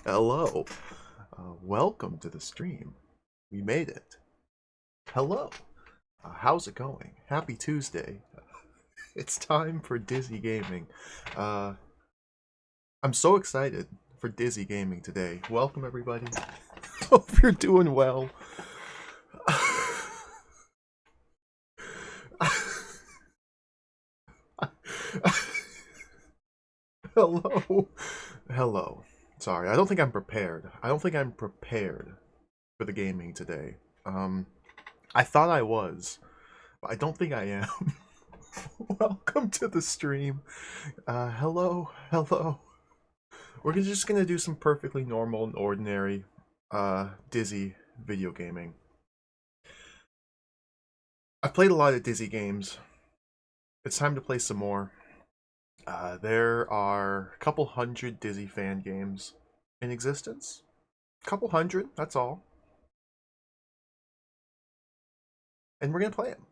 Hello. Welcome to the stream. We made it. Hello. How's it going? Happy Tuesday. It's time for Dizzy Gaming. Uh, I'm so excited for Dizzy Gaming today. Welcome, everybody. Hope you're doing well. Hello. Hello. Sorry, I don't think I'm prepared. I don't think I'm prepared for the gaming today. I thought I was, but I don't think I am. Welcome to the stream. Hello. We're just gonna do some perfectly normal and ordinary, Dizzy video gaming. I've played a lot of Dizzy games. It's time to play some more. There are a couple hundred Dizzy fan games in existence. A couple hundred, that's all. And we're gonna play them.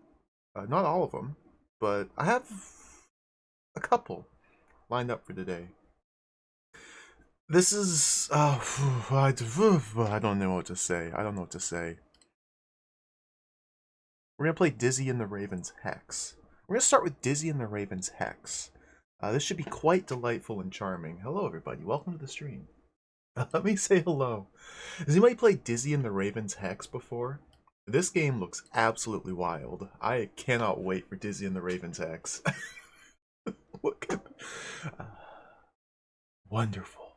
Not all of them, but I have a couple lined up for today. This is I don't know what to say. I don't know what to say. We're gonna play Dizzy and the Raven's Hex. We're gonna start with Dizzy and the Raven's Hex. This should be quite delightful and charming. Hello, everybody. Welcome to the stream. Let me say hello. Has anybody played Dizzy and the Raven's Hex before? This game looks absolutely wild. I cannot wait for Dizzy and the Raven's Hex. Look at wonderful.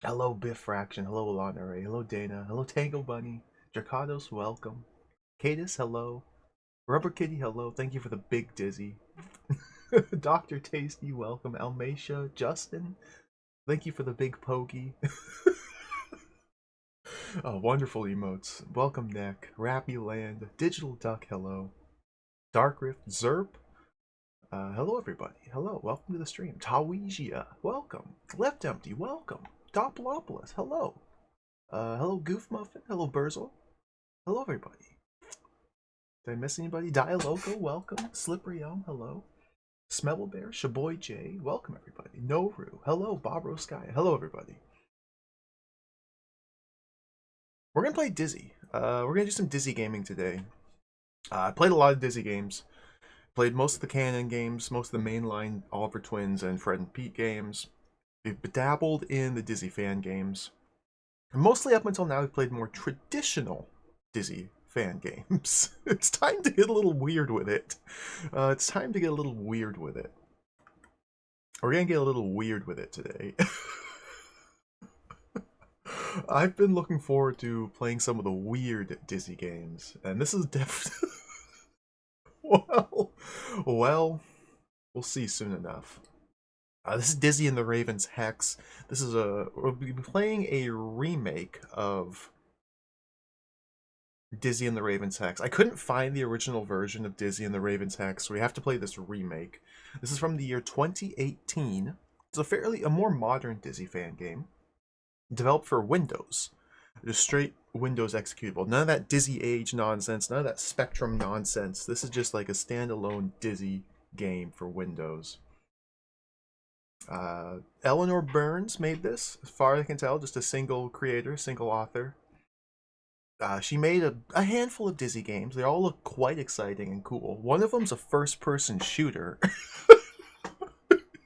Hello, Biff Fraction. Hello, Alana Ray. Hello, Dana. Hello, Tango Bunny. Dracados, welcome. Cadis, hello. Rubber Kitty, hello. Thank you for the big Dizzy. Dr. Tasty, welcome. Almacia, Justin, thank you for the big pokey. Oh, wonderful emotes. Welcome, Neck. Rappy Land. Digital Duck, hello. Dark Rift, Zerp. Hello, everybody. Hello, welcome to the stream. Tawegia, welcome. Left Empty, welcome. Doppelopoulos, hello. Hello, Goof Muffin. Hello, Burzel. Hello, everybody. Did I miss anybody? Dialoco, welcome. Slippery Elm, hello. Smell Bear, Shaboy J, welcome everybody. Noru, hello. Bobro Sky, hello everybody. We're gonna play Dizzy. We're gonna do some Dizzy gaming today. I played a lot of Dizzy games. Played most of the canon games, most of the mainline Oliver Twins and Fred and Pete games. We've dabbled in the Dizzy fan games. And mostly up until now, we've played more traditional Dizzy fan games. It's time to get a little weird with it. We're gonna get a little weird with it today. I've been looking forward to playing some of the weird Dizzy games, and this is definitely well, we'll see soon enough. This is Dizzy and the Raven's Hex. We'll be playing a remake of Dizzy and the Raven's Hex. I couldn't find the original version of Dizzy and the Raven's Hex, so we have to play this remake. This is from the year 2018. It's a more modern Dizzy fan game, developed for Windows. Just straight Windows executable. None of that Dizzy Age nonsense, none of that Spectrum nonsense. This is just like a standalone Dizzy game for Windows. Eleanor Burns made this, as far as I can tell, just a single creator, single author. She made a handful of Dizzy games. They all look quite exciting and cool. One of them's a first-person shooter.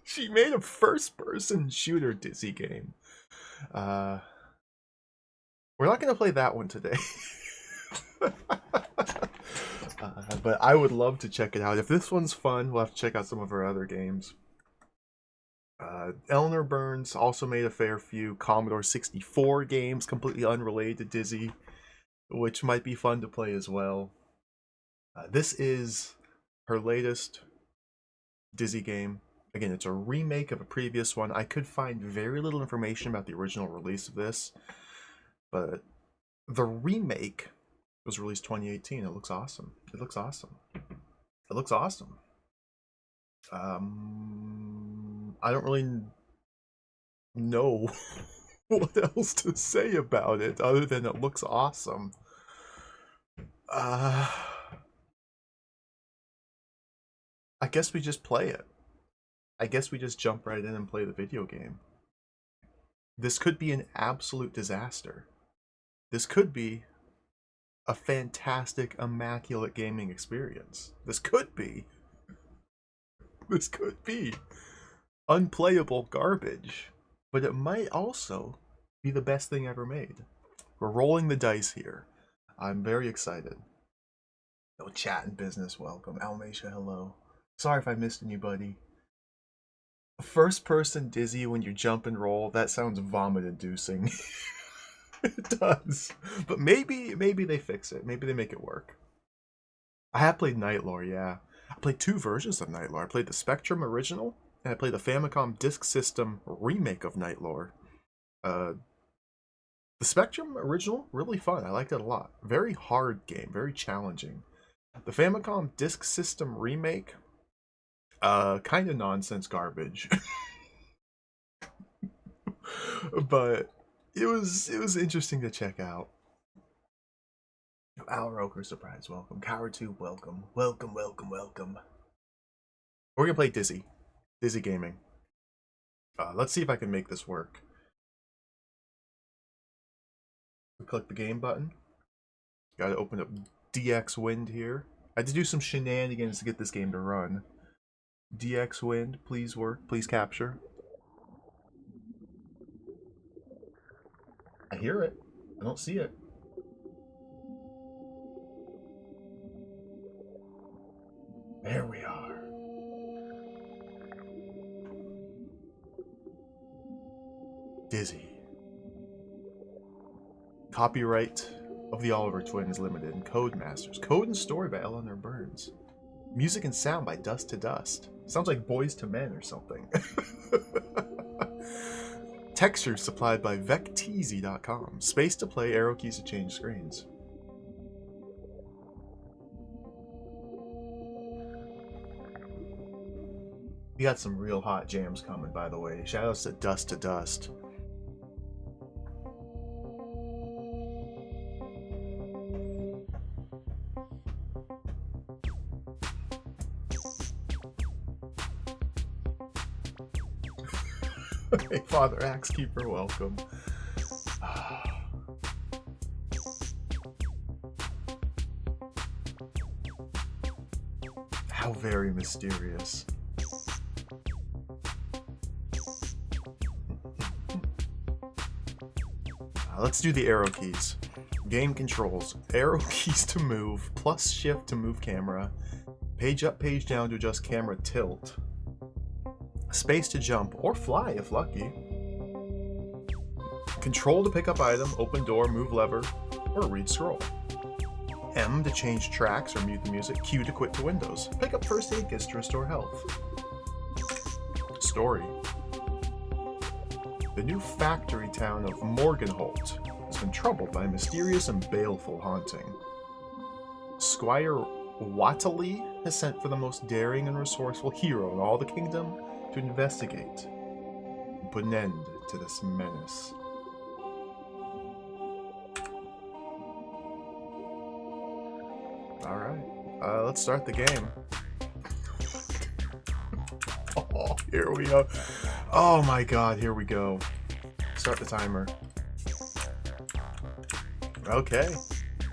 She made a first-person shooter Dizzy game. We're not going to play that one today. But I would love to check it out. If this one's fun, we'll have to check out some of her other games. Eleanor Burns also made a fair few Commodore 64 games, completely unrelated to Dizzy, which might be fun to play as well. This is her latest Dizzy game. Again, it's a remake of a previous one. I could find very little information about the original release of this, but the remake was released 2018. It looks awesome. I don't really know what else to say about it other than it looks awesome. I guess we just play it. I guess we just jump right in and play the video game. This could be an absolute disaster. This could be a fantastic, immaculate gaming experience. This could be unplayable garbage. But it might also be the best thing ever made. We're rolling the dice here. I'm very excited. No chat and business, welcome. Almacia, hello. Sorry if I missed anybody. First person dizzy when you jump and roll, that sounds vomit inducing. It does. But maybe they fix it. Maybe they make it work. I have played Nightlore, yeah. I played 2 versions of Nightlore. I played the Spectrum original, and I played the Famicom Disk System remake of Nightlore. The Spectrum original, really fun. I liked it a lot. Very hard game, very challenging. The Famicom Disk System remake, kind of nonsense garbage. But it was interesting to check out. Al Roker, surprise, welcome. Coward2, welcome. Welcome. We're gonna play Dizzy Gaming. Let's see if I can make this work. We click the game button. Gotta open up DX Wind here. I had to do some shenanigans to get this game to run. DX Wind, please work, please capture. I hear it. I don't see it. There we are. Dizzy. Copyright of the Oliver Twins Limited. Codemasters. Code and story by Eleanor Burns. Music and sound by Dust to Dust. Sounds like Boys to Men or something. Textures supplied by vecteezy.com. Space to play, arrow keys to change screens. We got some real hot jams coming, by the way. Shoutouts to Dust to Dust. Hey, Father Axekeeper, welcome. How very mysterious. Let's do the arrow keys. Game controls. Arrow keys to move, plus shift to move camera. Page up, page down to adjust camera tilt. Space to jump, or fly if lucky. Control to pick up item, open door, move lever, or read scroll. M to change tracks or mute the music. Q to quit to windows. Pick up first aid kits to restore health. Story. The new factory town of Morganholt has been troubled by a mysterious and baleful haunting. Squire Wateley has sent for the most daring and resourceful hero in all the kingdom to investigate and put an end to this menace. Alright, let's start the game. Oh, here we go. Oh my god, here we go. Start the timer. Okay,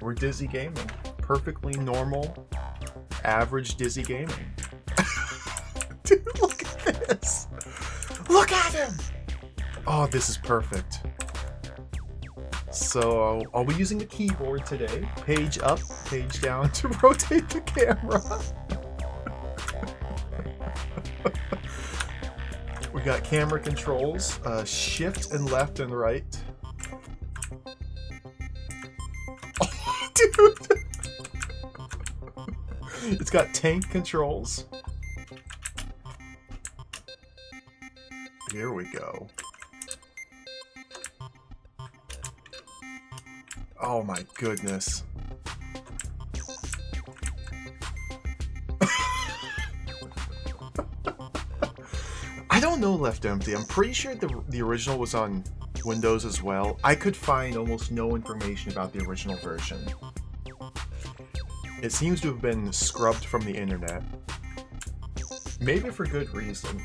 we're Dizzy Gaming. Perfectly normal, average Dizzy Gaming. Dude, look at this! Look at him! Oh, this is perfect. So, I'll be using the keyboard today. Page up, page down to rotate the camera. We got camera controls, shift and left and right. Oh, dude! It's got tank controls. Here we go. Oh my goodness. I don't know Left Empty. I'm pretty sure the original was on Windows as well. I could find almost no information about the original version. It seems to have been scrubbed from the internet. Maybe for good reason.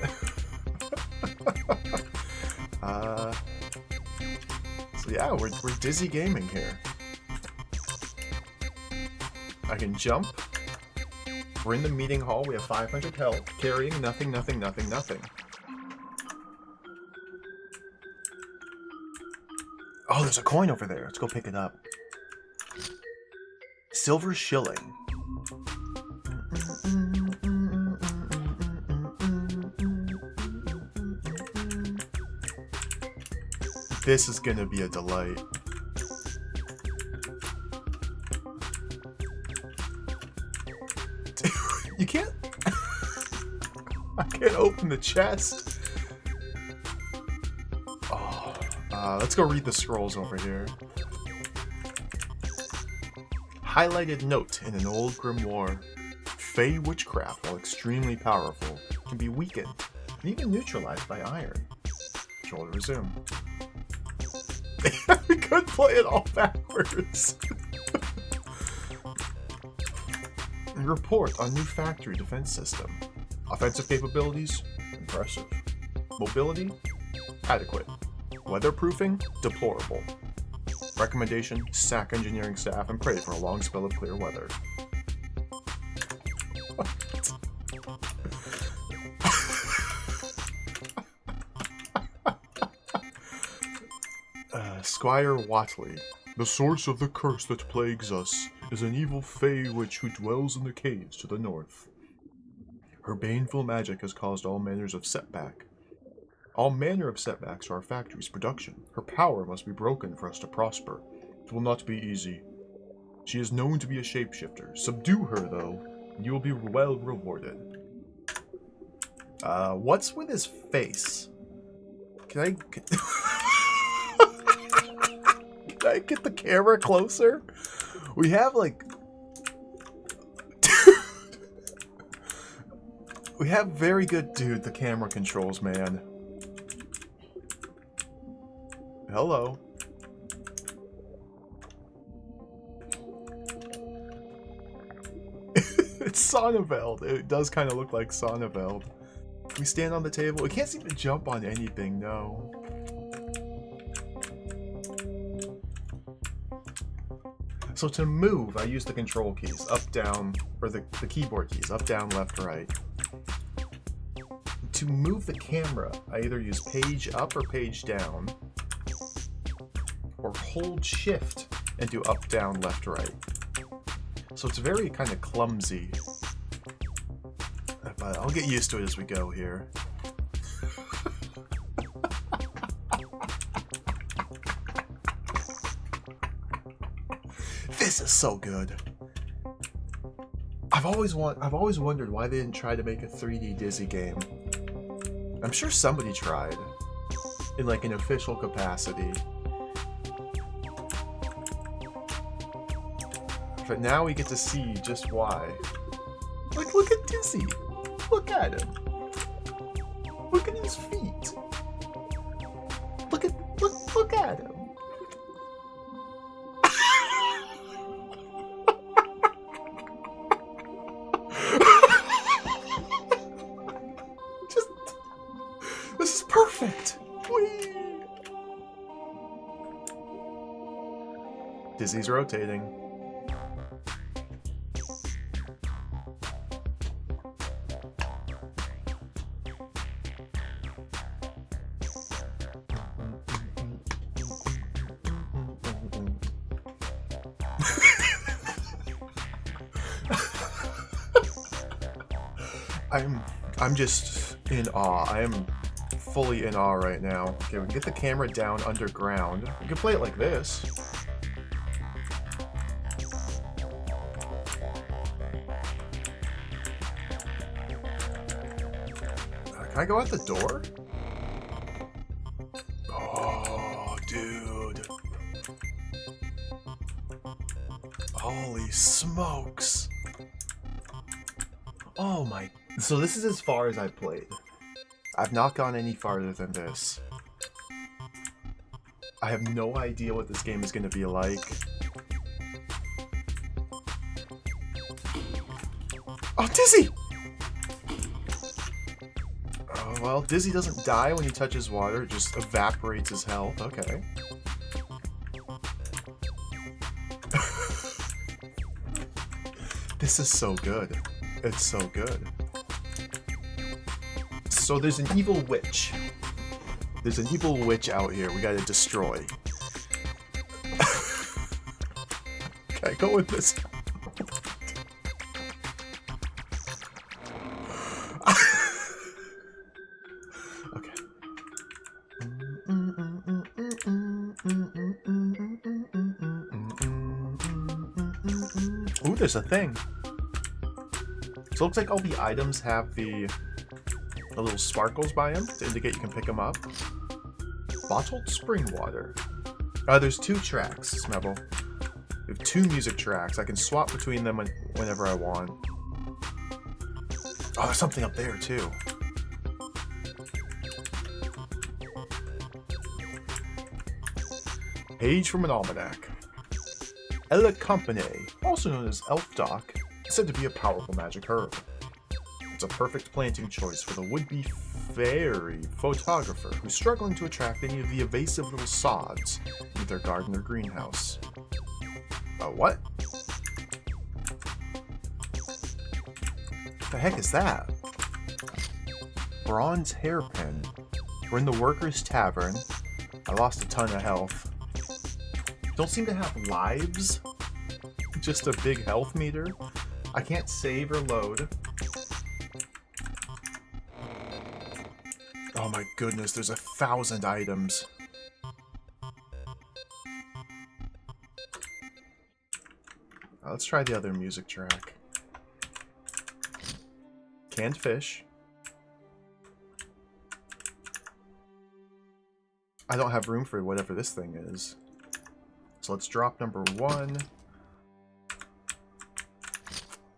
Yeah, we're dizzy gaming here. I can jump. We're in the meeting hall. We have 500 health. Carrying nothing, nothing, nothing, nothing. Oh, there's a coin over there. Let's go pick it up. Silver shilling. This is gonna be a delight. You can't... I can't open the chest. Oh, let's go read the scrolls over here. Highlighted note in an old grimoire. Fey witchcraft, while extremely powerful, can be weakened and even neutralized by iron. Control to resume. We could play it all backwards. Report on new factory defense system. Offensive capabilities, impressive. Mobility, adequate. Weatherproofing, deplorable. Recommendation, sack engineering staff and pray for a long spell of clear weather. Squire Watley. The source of the curse that plagues us is an evil fey witch who dwells in the caves to the north. Her baneful magic has caused all manners of setback. All manner of setbacks to our factory's production. Her power must be broken for us to prosper. It will not be easy. She is known to be a shapeshifter. Subdue her, though, and you will be well rewarded. What's with his face? Can I... Can I get the camera closer? We have, like... We have very good... Dude, the camera controls, man. Hello. It's Sonneveld. It does kind of look like Sonneveld. We stand on the table. We can't seem to jump on anything, no. So to move, I use the control keys. Up, down, or the keyboard keys. Up, down, left, right. To move the camera, I either use page up or page down. Or hold shift and do up, down, left, right. So it's very kind of clumsy. But I'll get used to it as we go here. This is so good. I've always wondered why they didn't try to make a 3D Dizzy game. I'm sure somebody tried in like an official capacity. But now we get to see just why. Like, look at Dizzy. Look at him. Look at his feet. Look at him. This is perfect. Whee! Dizzy's rotating. I'm just in awe. I am fully in awe right now. Okay, we can get the camera down underground. We can play it like this. Can I go out the door? Oh, dude. Holy smokes. Oh my... So this is as far as I've played. I've not gone any farther than this. I have no idea what this game is going to be like. Oh, Dizzy! Oh, well, Dizzy doesn't die when he touches water. It just evaporates his health. Okay. This is so good. It's so good. So there's an evil witch. There's an evil witch out here we gotta destroy. Okay, go with this. Okay. Ooh, there's a thing. So it looks like all the items have the little sparkles by them to indicate you can pick them up. Bottled spring water. There's 2 tracks, Smebble. We have 2 music tracks. I can swap between them whenever I want. Oh, there's something up there, too. Page from an almanac. Elecampane, also known as elf dock, is said to be a powerful magic herb. It's a perfect planting choice for the would-be fairy photographer who's struggling to attract any of the evasive little sods in their garden or greenhouse. What? The heck is that? Bronze hairpin. We're in the workers' tavern. I lost a ton of health. Don't seem to have lives. Just a big health meter. I can't save or load. Oh my goodness, there's 1,000 items. Let's try the other music track. Canned fish. I don't have room for whatever this thing is. So let's drop number 1.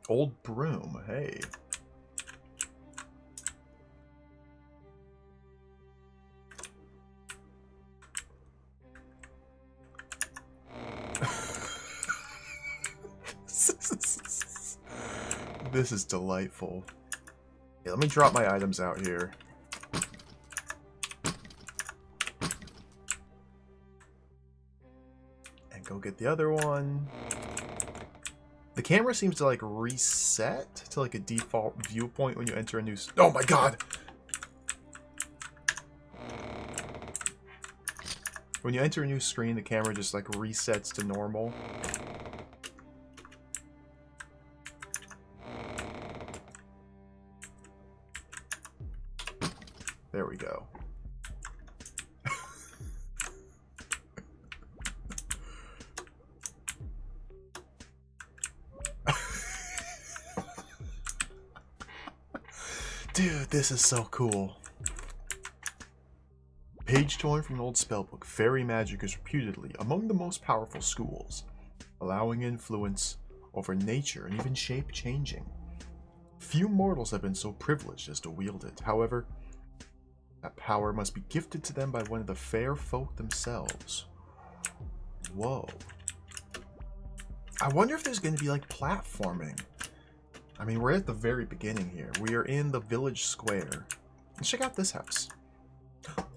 Old broom, hey. This is delightful. Yeah, let me drop my items out here. And go get the other one. The camera seems to like reset to like a default viewpoint when you enter a new... Oh my god! When you enter a new screen, the camera just like resets to normal. There we go. Dude, this is so cool. Page torn from an old spellbook, fairy magic is reputedly among the most powerful schools, allowing influence over nature and even shape changing. Few mortals have been so privileged as to wield it. However, that power must be gifted to them by one of the fair folk themselves. Whoa. I wonder if there's going to be like platforming. I mean, we're at the very beginning here. We are in the village square. Let's check out this house.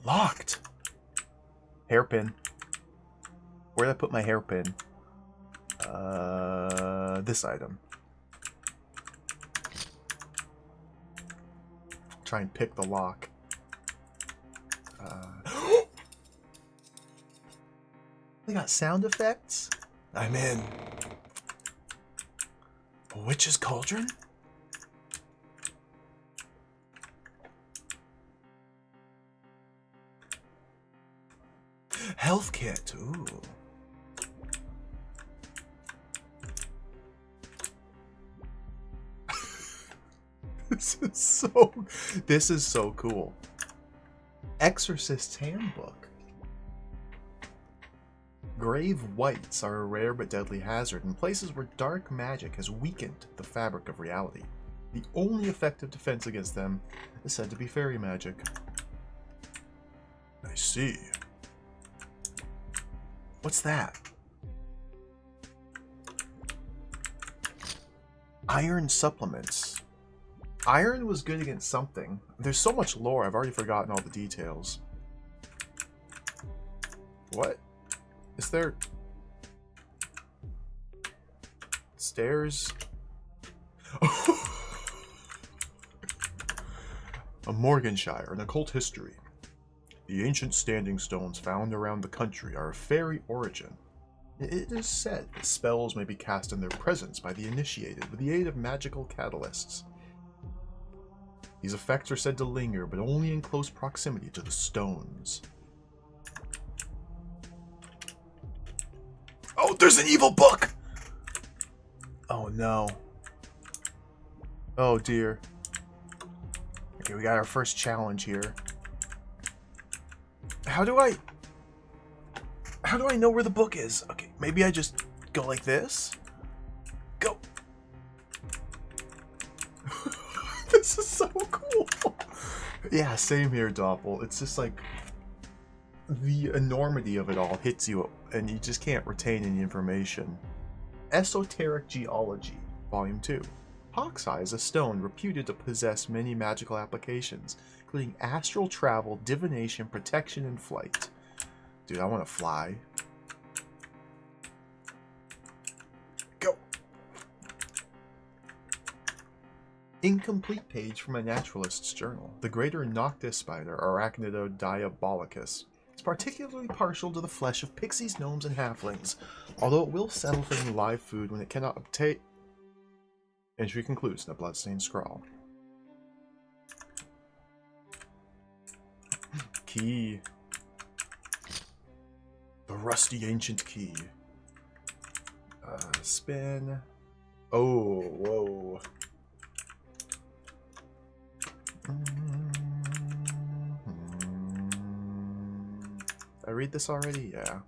Locked! Hairpin. Where did I put my hairpin? This item. Try and pick the lock. They got sound effects? I'm in. A witch's cauldron? Health kit, ooh. This is so cool. Exorcist's Handbook. Grave wights are a rare but deadly hazard in places where dark magic has weakened the fabric of reality. The only effective defense against them is said to be fairy magic. I see. What's that? Iron supplements. Iron was good against something. There's so much lore, I've already forgotten all the details. What? Is there... stairs? A Morganshire, an occult history. The ancient standing stones found around the country are of fairy origin. It is said that spells may be cast in their presence by the initiated with the aid of magical catalysts. These effects are said to linger, but only in close proximity to the stones. Oh, there's an evil book! Oh no. Oh dear. Okay, we got our first challenge here. How do I know where the book is? Okay, maybe I just go like this? Go! This is so cool! Yeah, same here, Doppel. It's just like the enormity of it all hits you and you just can't retain any information. Esoteric Geology, Volume 2. Hoxai is a stone reputed to possess many magical applications, including astral travel, divination, protection, and flight. Dude, I want to fly. Go! Incomplete page from a naturalist's journal. The greater noctis spider, Arachnido diabolicus, is particularly partial to the flesh of pixies, gnomes, and halflings, although it will settle for any live food when it cannot obtain. Entry concludes in a bloodstained scrawl. Key. The rusty ancient key. Spin. Oh, whoa. I read this already? Yeah.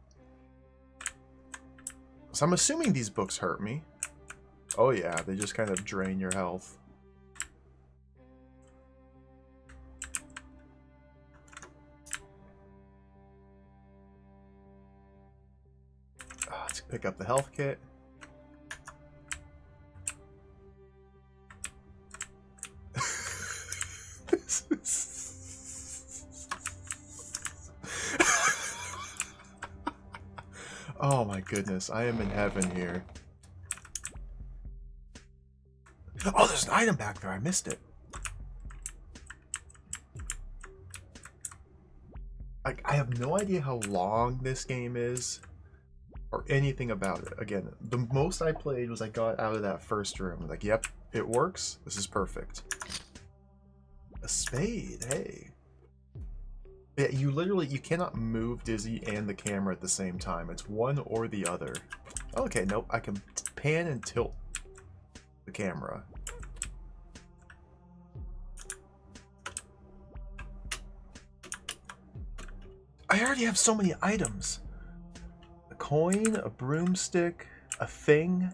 So I'm assuming these books hurt me. Oh yeah, they just kind of drain your health. Let's pick up the health kit. This is... Oh my goodness, I am in heaven here. Oh, there's an item back there. I missed it. I have no idea how long this game is or anything about it. Again, the most I played was I got out of that first room. Like, yep, it works. This is perfect. A spade, hey. Yeah, you cannot move Dizzy and the camera at the same time. It's one or the other. Okay, nope, I can pan and tilt the camera. I already have so many items. A coin, a broomstick, a thing,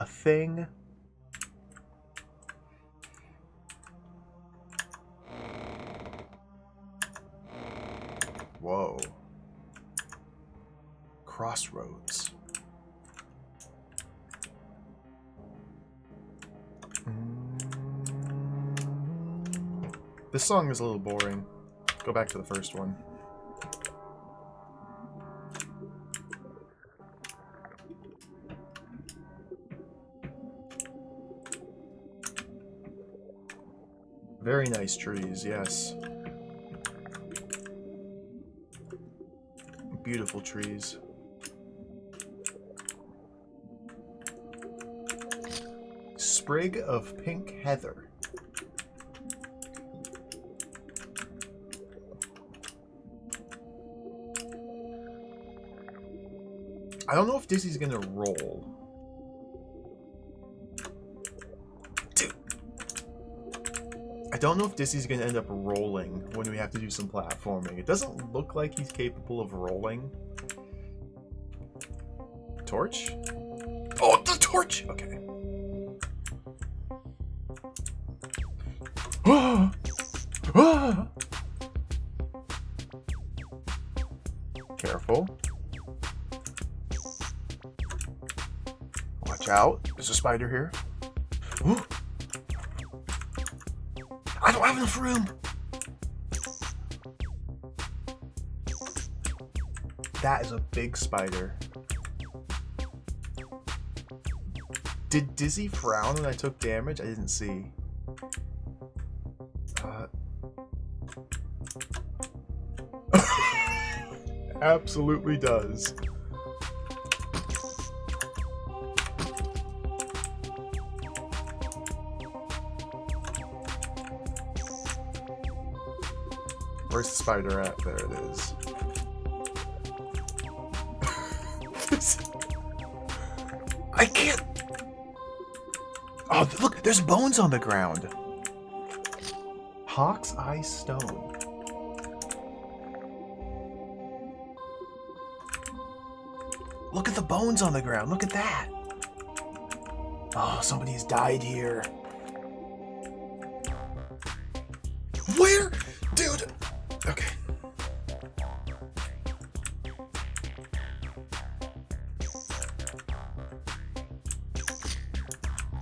a thing. Whoa. Crossroads. This song is a little boring. Go back to the first one. Very nice trees, yes. Beautiful trees. Sprig of pink heather. I don't know if Dizzy's gonna roll. I don't know if Dizzy's gonna end up rolling when we have to do some platforming. It doesn't look like he's capable of rolling. Torch? Oh, the torch! Okay. Careful. Watch out. There's a spider here. Ooh. I don't have enough room. That is a big spider. Did Dizzy frown when I took damage? I didn't see. Absolutely does. Where's the spider at? There it is. I can't. Oh, look, there's bones on the ground. Hawk's Eye Stone. Look at the bones on the ground. Look at that. Oh, somebody's died here. Where? Dude. Okay.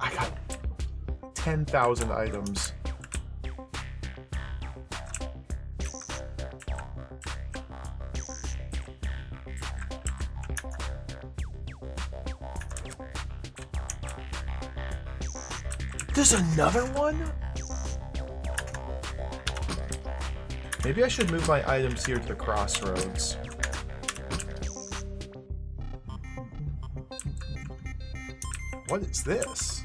I got 10,000 items. There's another one? Maybe I should move my items here to the crossroads. What is this?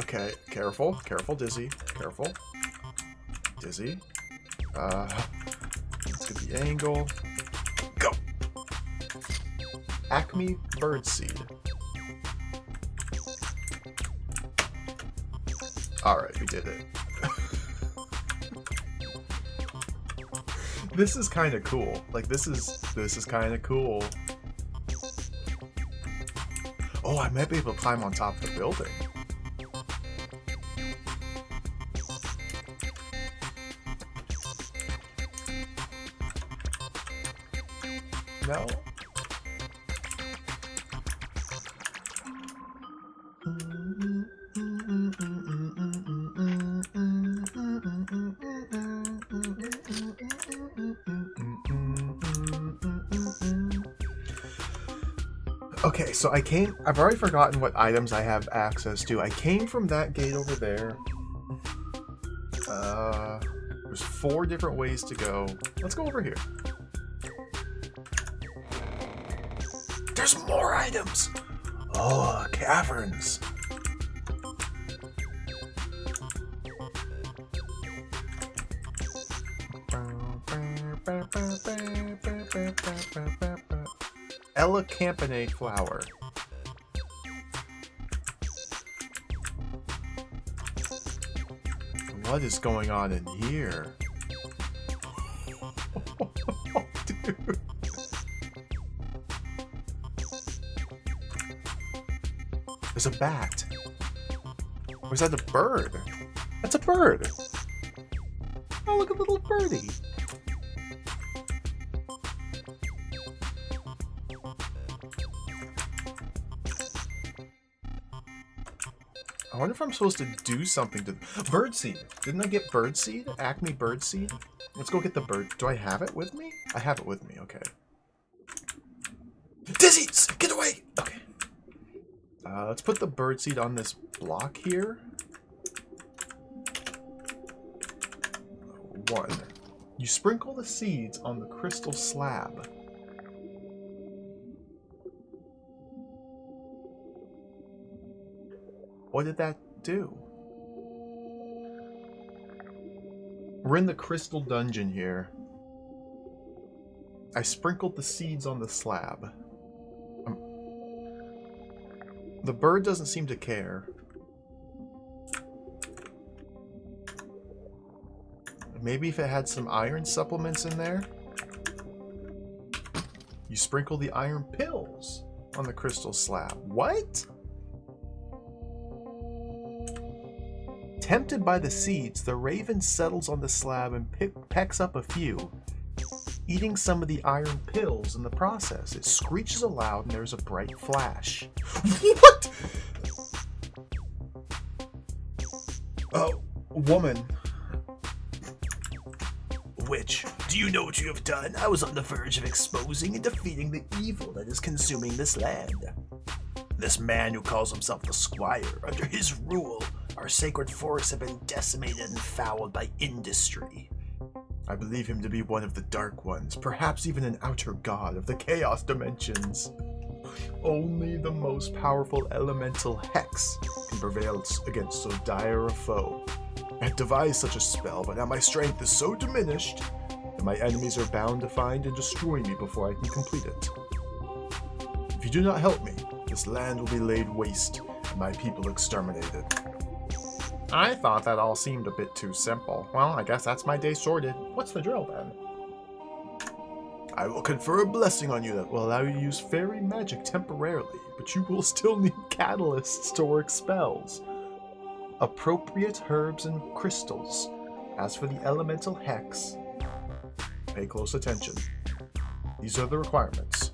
Okay, careful, careful, Dizzy, careful. Dizzy. Let's get the angle. Go! Acme Birdseed. Alright, we did it. This is kind of cool. Like, this is kind of cool. Oh, I might be able to climb on top of the building. No? Okay, so I've already forgotten what items I have access to. I came from that gate over there. There's 4 different ways to go. Let's go over here. There's more items! Oh, caverns. Ella Campane flower. What is going on in here? Dude. There's a bat. Or is that a bird? That's a bird. Oh, look at the little birdie. I wonder if I'm supposed to do something to... Birdseed! Didn't I get birdseed? Acme birdseed? Let's go get the bird. Do I have it with me? I have it with me, okay. Dizzy! Get away! Okay. Let's put the birdseed on this block here. 1. You sprinkle the seeds on the crystal slab. What did that do? We're in the crystal dungeon here. I sprinkled the seeds on the slab. The bird doesn't seem to care. Maybe if it had some iron supplements in there? You sprinkle the iron pills on the crystal slab. What? Tempted by the seeds, the raven settles on the slab and pecks up a few, eating some of the iron pills in the process. It screeches aloud and there's a bright flash. What? Oh, woman. witch. Do you know what you have done? I was on the verge of exposing and defeating the evil that is consuming this land. This man who calls himself the Squire, under his rule, our sacred forests have been decimated and fouled by industry. I believe him to be one of the Dark Ones, perhaps even an outer god of the Chaos Dimensions. Only the most powerful elemental Hex can prevail against so dire a foe. I had devised such a spell, but now my strength is so diminished that my enemies are bound to find and destroy me before I can complete it. If you do not help me, this land will be laid waste and my people exterminated. I thought that all seemed a bit too simple. Well, I guess that's my day sorted. What's the drill then? I will confer a blessing on you that will allow you to use fairy magic temporarily, but you will still need catalysts to work spells. Appropriate herbs and crystals. As for the elemental hex, pay close attention. These are the requirements.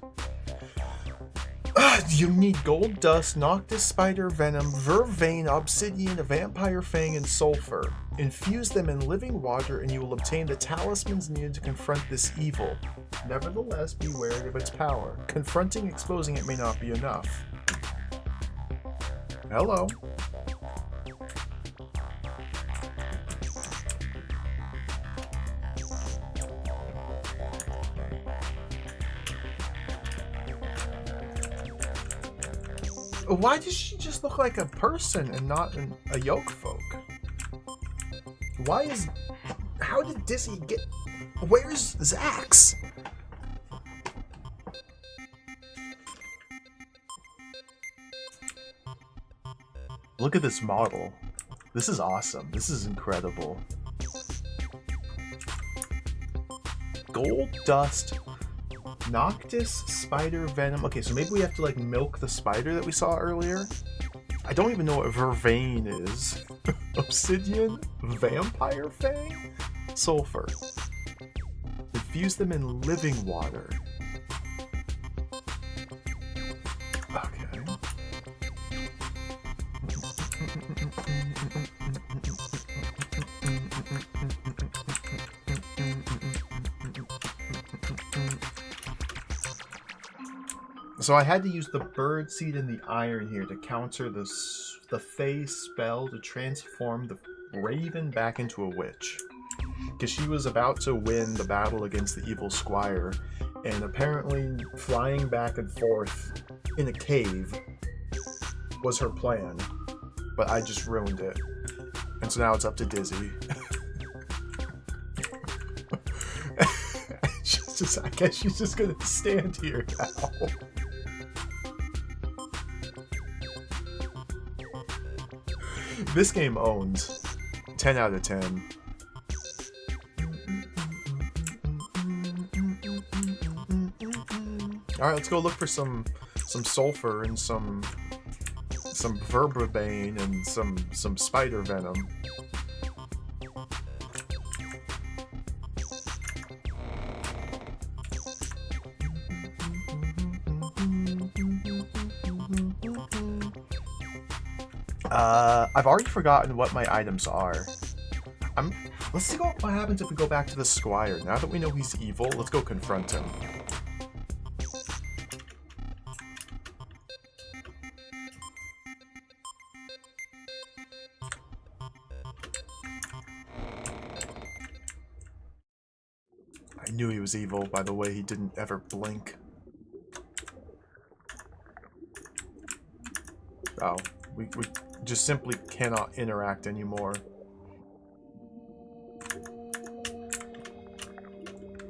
You need gold dust, Noctis spider venom, vervain, obsidian, vampire fang, and sulfur. Infuse them in living water and you will obtain the talismans needed to confront this evil. Nevertheless, be wary of its power. Confronting, exposing it may not be enough. Hello. Why does she just look like a person and not a yoke folk? Why is... How did Dizzy get... Where's Zax? Look at this model. This is awesome. This is incredible. Gold dust... Noctis spider venom. Okay, so maybe we have to like milk the spider that we saw earlier. I don't even know what vervain is. Obsidian, vampire fang, sulfur. Infuse them in living water. Okay. So I had to use the bird seed and the iron here to counter the Fae spell to transform the raven back into a witch. Because she was about to win the battle against the evil squire, and apparently flying back and forth in a cave was her plan. But I just ruined it. And so now it's up to Dizzy. I guess she's just gonna stand here now. This game owns 10 out of 10. Alright, let's go look for some sulfur and some verbrabane and some spider venom. I've already forgotten what my items are. Let's see what happens if we go back to the Squire. Now that we know he's evil, let's go confront him. I knew he was evil by the way he didn't ever blink. Oh, we just simply cannot interact anymore.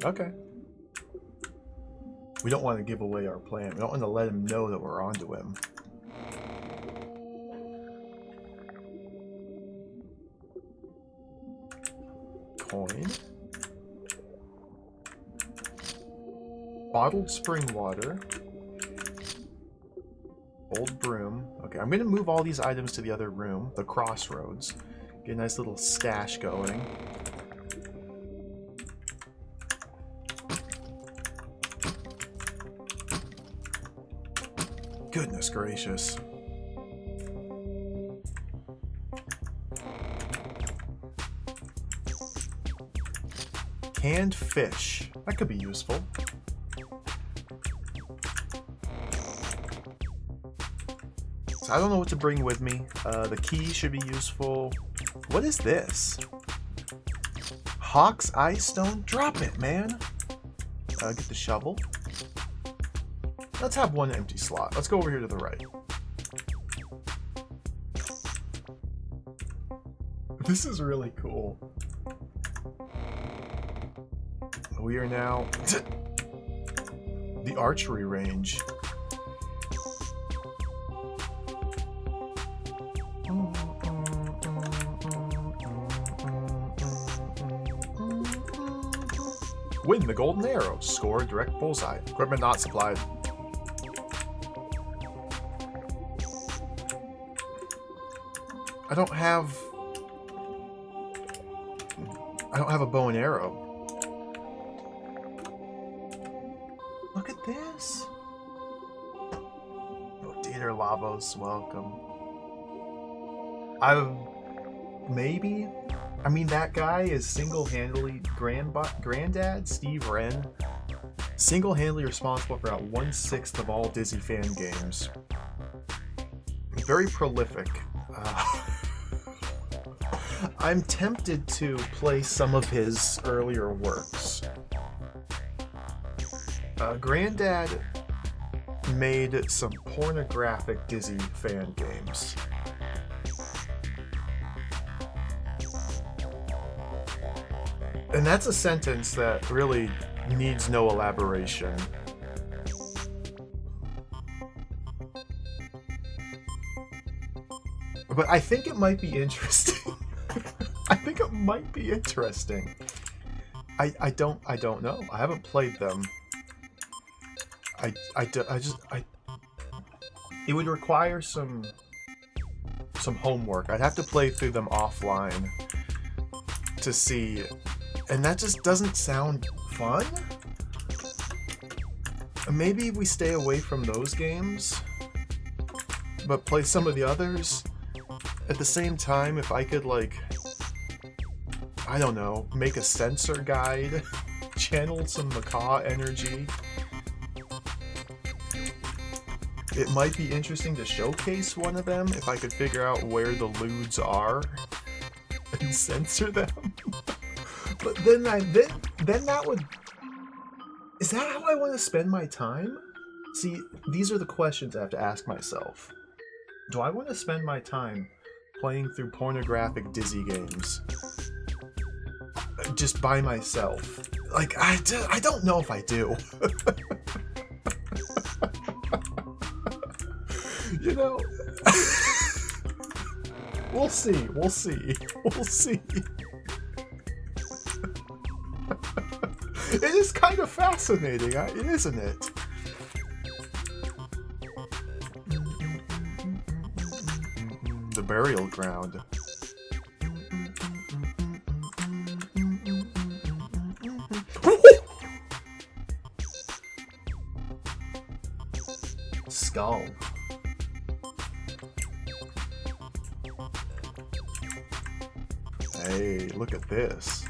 Okay. We don't want to give away our plan. We don't want to let him know that we're onto him. Coin. Bottled spring water. Old broom. Okay, I'm going to move all these items to the other room, the crossroads. Get a nice little stash going. Goodness gracious. Canned fish. That could be useful. So I don't know what to bring with me. The key should be useful. What is this? Hawk's Eye Stone? Drop it, man. Get the shovel. Let's have one empty slot. Let's go over here to the right. This is really cool. We are now the archery range. Win the golden arrow. Score a direct bullseye. Equipment not supplied. I don't have a bow and arrow. Look at this. Oh, Dieter Lavos, welcome. Maybe. I mean, that guy is single-handedly Granddad Steve Wren, single-handedly responsible for about 1/6 of all Dizzy fan games. Very prolific. I'm tempted to play some of his earlier works. Granddad made some pornographic Dizzy fan games. And that's a sentence that really needs no elaboration. But I think it might be interesting. I think it might be interesting. I don't know. I haven't played them. It would require some homework. I'd have to play through them offline to see, and that just doesn't sound fun. Maybe we stay away from those games, but play some of the others. At the same time, if I could, like, I don't know, make a sensor guide, channel some macaw energy, it might be interesting to showcase one of them if I could figure out where the lewds are and censor them. But then that would... Is that how I want to spend my time? See, these are the questions I have to ask myself. Do I want to spend my time playing through pornographic Dizzy games just by myself? Like, I don't know if I do. You know, we'll see. It is kind of fascinating, isn't it? The burial ground. Skull. Hey, look at this.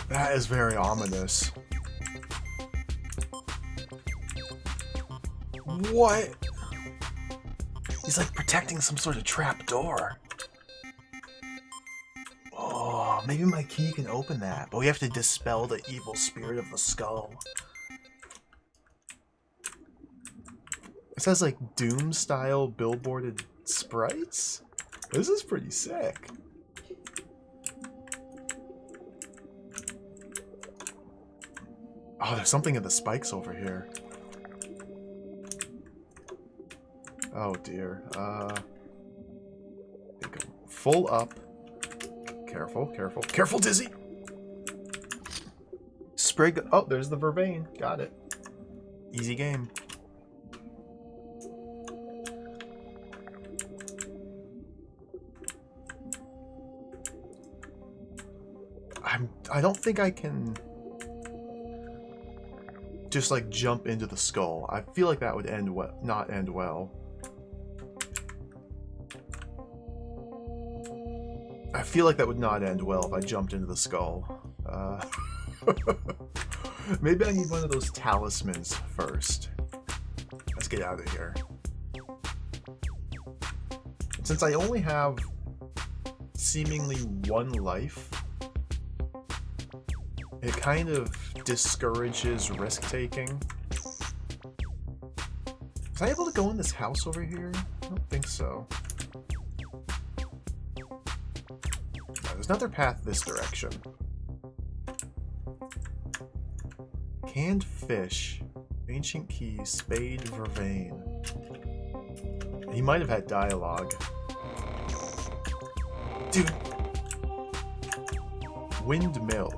That is very ominous. What? He's like protecting some sort of trap door. Oh, maybe my key can open that, but we have to dispel the evil spirit of the skull. It says like Doom style billboarded sprites? This is pretty sick. Oh, there's something in the spikes over here. Oh dear. There you go. Full up. Careful, careful. Careful, Dizzy! Sprig. Oh, there's the vervain. Got it. Easy game. I don't think I can just like jump into the skull. I feel like that would not end well. I feel like that would not end well if I jumped into the skull. Maybe I need one of those talismans first. Let's get out of here. Since I only have seemingly one life, it kind of discourages risk-taking. Was I able to go in this house over here? I don't think so. There's another path this direction. Canned fish, ancient keys, spade, vervain. He might have had dialogue. Dude. Windmill.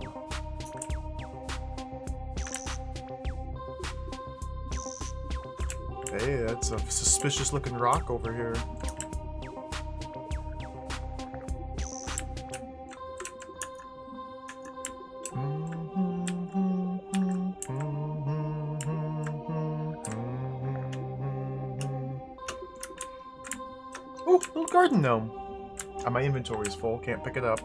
Hey, that's a suspicious looking rock over here. Oh, little garden gnome. My inventory is full, can't pick it up.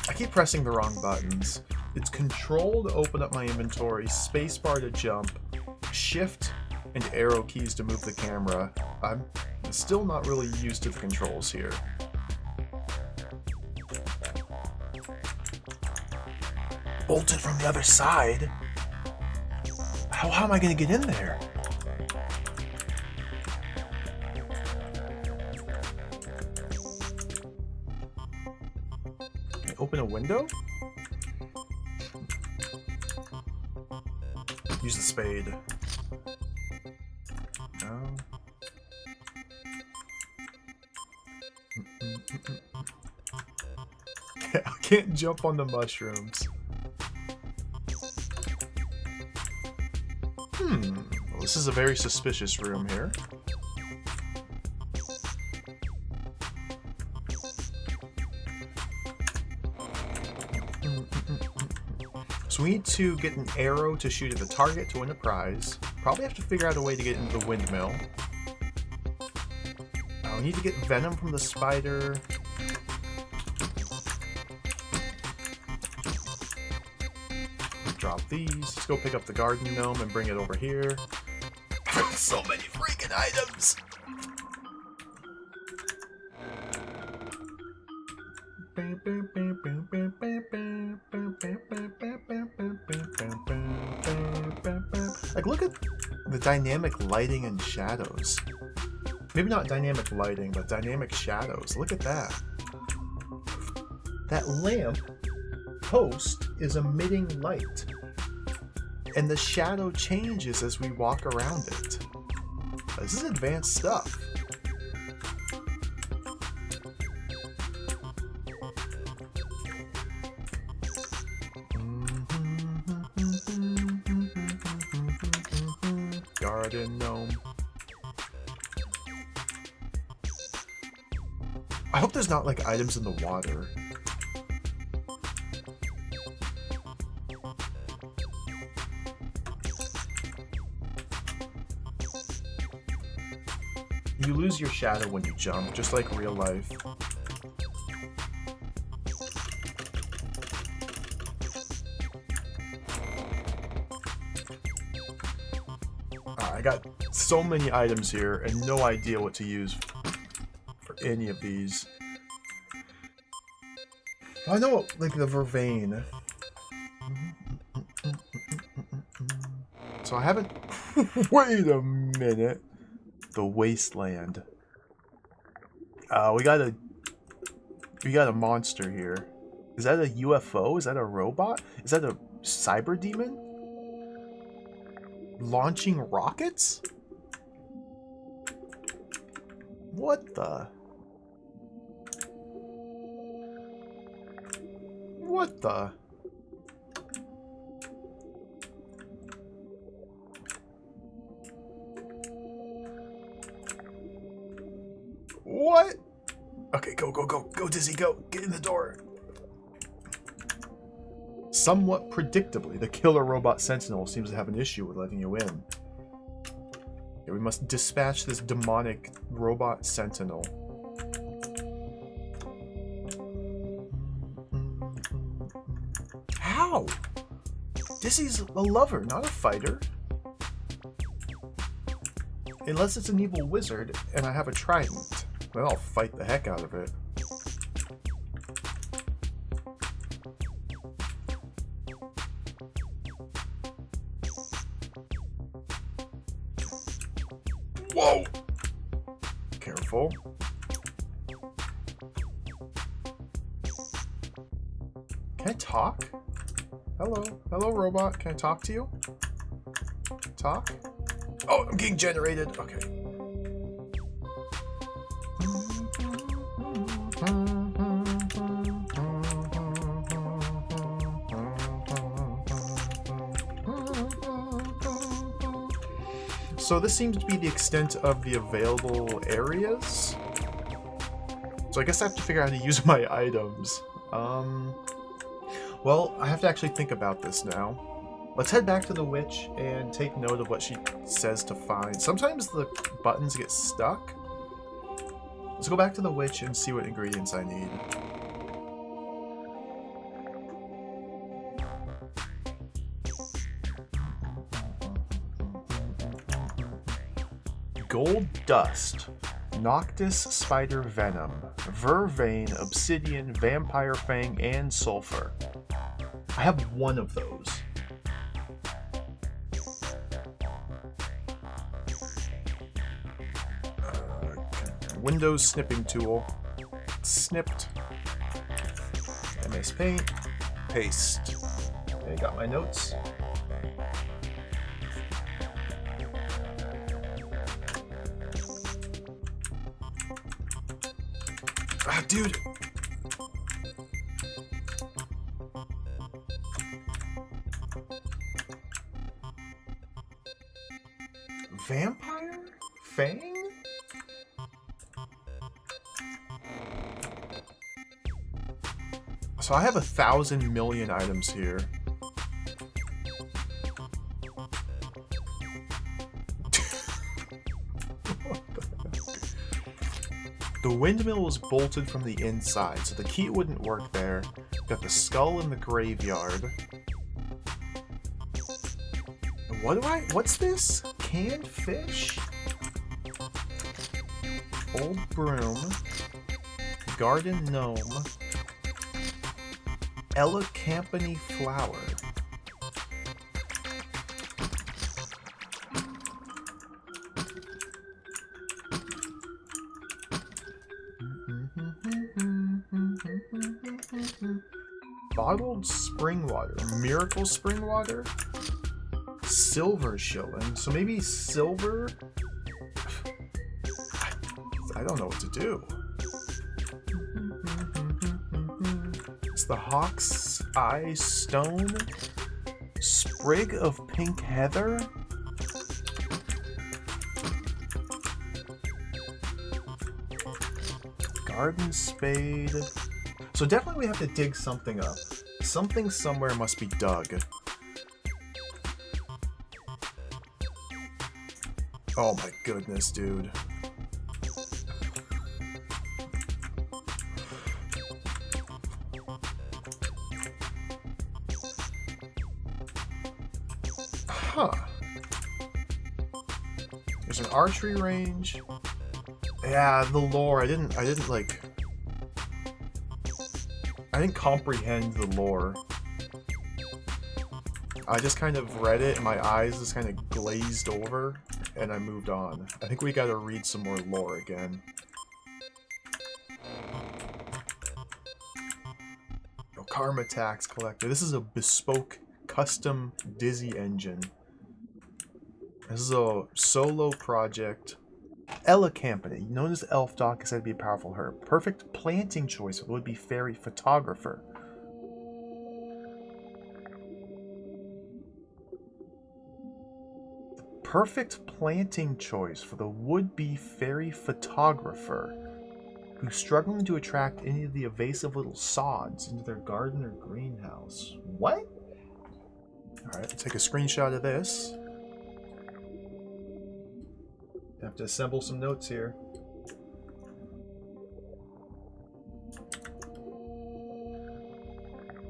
I keep pressing the wrong buttons. It's Control to open up my inventory, spacebar to jump, Shift and arrow keys to move the camera. I'm still not really used to the controls here. Bolted from the other side? How am I going to get in there? Can I open a window? Use the spade. No. I can't jump on the mushrooms. Well, this is a very suspicious room here. So we need to get an arrow to shoot at the target to win a prize. Probably have to figure out a way to get into the windmill. We need to get venom from the spider. Drop these. Let's go pick up the garden gnome and bring it over here. So many freaking items! Like, look at the dynamic lighting and shadows. Maybe not dynamic lighting, but dynamic shadows. Look at that. That lamp post is emitting light, and the shadow changes as we walk around it. This is advanced stuff. Garden gnome. I hope there's not like items in the water. You lose your shadow when you jump, just like real life. I got so many items here and no idea what to use for any of these. I know, like the vervain. So I haven't... Wait a minute. The wasteland. We got a monster here. Is that a UFO? Is that a robot? Is that a cyber demon? Launching rockets? What the? What the? What? Okay, go, go, go. Go, Dizzy, go. Get in the door. Somewhat predictably, the killer robot sentinel seems to have an issue with letting you in. Okay, we must dispatch this demonic robot sentinel. How? Dizzy's a lover, not a fighter. Unless it's an evil wizard and I have a trident, then I'll fight the heck out of it. Whoa! Careful. Can I talk? Hello? Hello, robot. Can I talk to you? Talk? Oh, I'm getting generated. Okay. So this seems to be the extent of the available areas. So I guess I have to figure out how to use my items. Well, I have to actually think about this now. Let's head back to the witch and take note of what she says to find. Sometimes the buttons get stuck. Let's go back to the witch and see what ingredients I need. Gold dust, Noctis spider venom, vervain, obsidian, vampire fang, and sulfur. I have one of those. Windows snipping tool. Snipped. MS Paint. Paste. Okay, got my notes. Ah, dude. Vampire? Fang? So I have 1,000 million items here. The windmill was bolted from the inside, so the key wouldn't work there. Got the skull in the graveyard. What's this? Canned fish? Old broom. Garden gnome. Elecampany flower. Bottled spring water. Miracle spring water? Silver shilling. So maybe silver? I don't know what to do. It's the Hawk's Eye Stone. Sprig of pink heather? Garden spade. So definitely we have to dig something up. Something somewhere must be dug. Oh my goodness, dude. Huh. There's an archery range. Yeah, the lore. I didn't comprehend the lore. I just kind of read it and my eyes just kind of glazed over and I moved on. I think we gotta read some more lore again. Oh, Karma Tax Collector. This is a bespoke custom Dizzy engine. This is a solo project. Elecampany, known as the elf dock, is said to be a powerful herb. Perfect planting choice would be fairy photographer. Perfect planting choice for the would-be fairy photographer. who's struggling to attract any of the evasive little sods into their garden or greenhouse. What? Alright, take a screenshot of this. Have to assemble some notes here.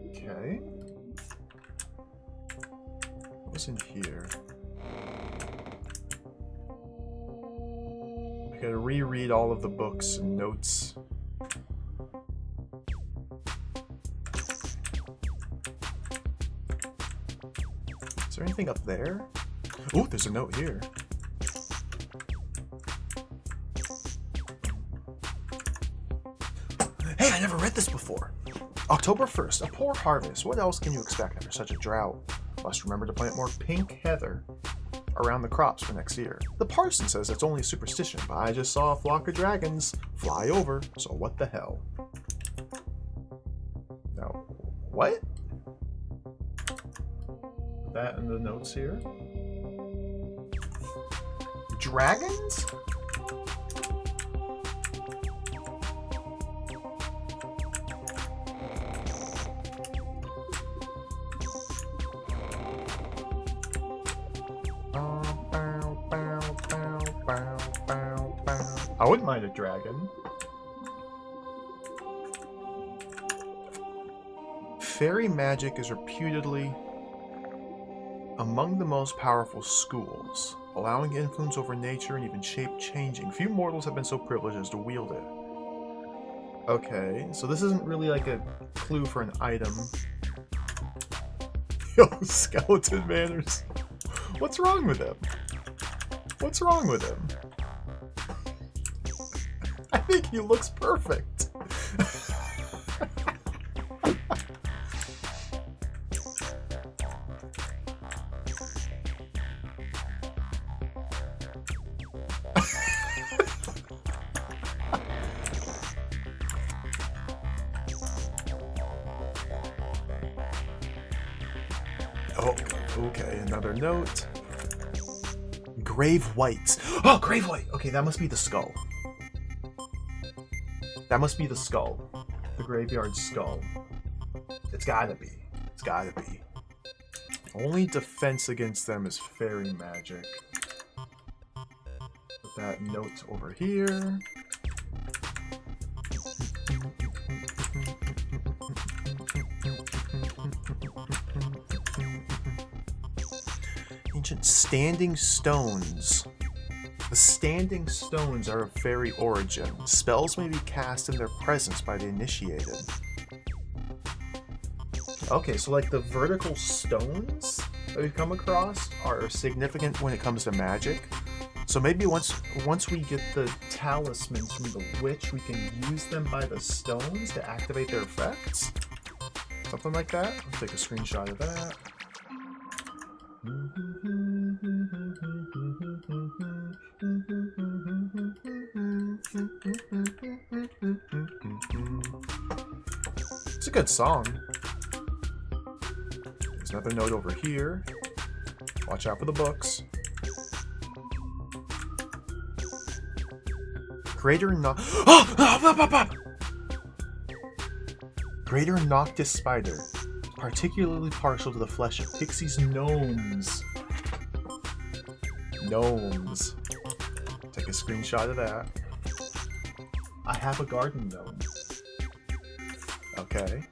Okay. What was in here? I gotta reread all of the books and notes. Is there anything up there? Oh, there's a note here. Hey, I never read this before. October 1st, a poor harvest. What else can you expect after such a drought? Must remember to plant more pink heather around the crops for next year. The parson says it's only a superstition, but I just saw a flock of dragons fly over, so what the hell? Now, what? That in the notes here. Dragons? I wouldn't mind a dragon. Fairy magic is reputedly among the most powerful schools, allowing influence over nature and even shape-changing. Few mortals have been so privileged as to wield it. Okay, so this isn't really like a clue for an item. Yo, skeleton manners. What's wrong with him? What's wrong with him? I think he looks perfect. Oh, okay, another note. Grave whites. Oh, grave white! Okay, that must be the skull. That must be the skull. The graveyard skull. It's gotta be. It's gotta be. Only defense against them is fairy magic. Put that note over here. Ancient standing stones. The standing stones are of fairy origin. Spells may be cast in their presence by the initiated. Okay, so like the vertical stones that we've come across are significant when it comes to magic. So maybe once we get the talismans from the witch, we can use them by the stones to activate their effects? Something like that? I'll take a screenshot of that. It's a good song. There's another note over here. Watch out for the books. Greater Noctis spider, particularly partial to the flesh of pixies, gnomes. Gnomes. Take a screenshot of that. I have a garden gnome. Okay.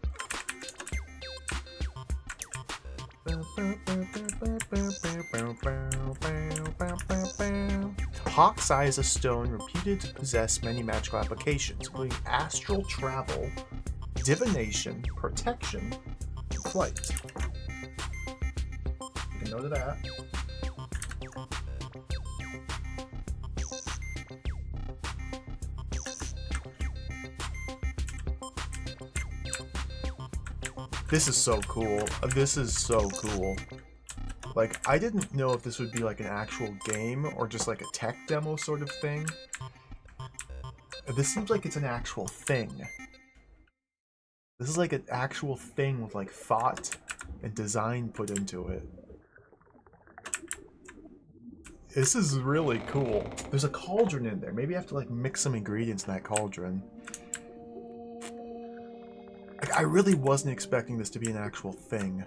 Hawk's Eye is a stone reputed to possess many magical applications, including astral travel, divination, protection, and flight. You can note of that. This is so cool. This is so cool. Like, I didn't know if this would be like an actual game or just like a tech demo sort of thing. This seems like it's an actual thing. This is like an actual thing with like thought and design put into it. This is really cool. There's a cauldron in there. Maybe I have to like mix some ingredients in that cauldron. Like, I really wasn't expecting this to be an actual thing.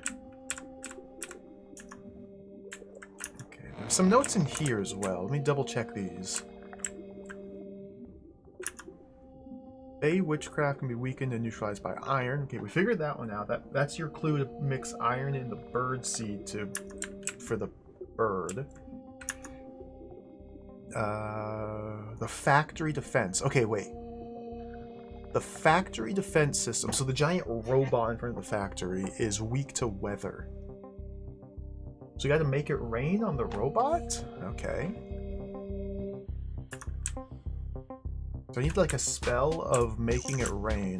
Okay, there's some notes in here as well. Let me double check these. Witchcraft can be weakened and neutralized by iron. Okay, we figured that one out. That's your clue to mix iron in the bird seed for the bird. The factory defense. Okay, wait. The factory defense system. So the giant robot in front of the factory is weak to weather. So you got to make it rain on the robot? Okay. So I need like a spell of making it rain.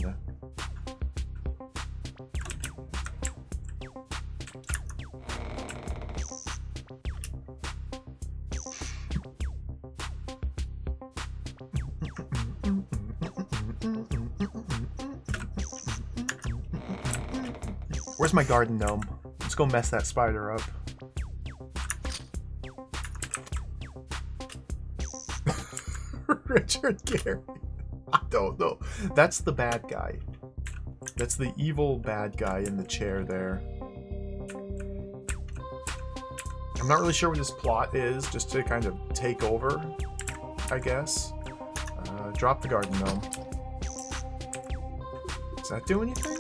Where's my garden gnome? Let's go mess that spider up. Richard Gary. I don't know. That's the bad guy. That's the evil bad guy in the chair there. I'm not really sure what his plot is, just to kind of take over, I guess. Drop the garden gnome. Does that do anything?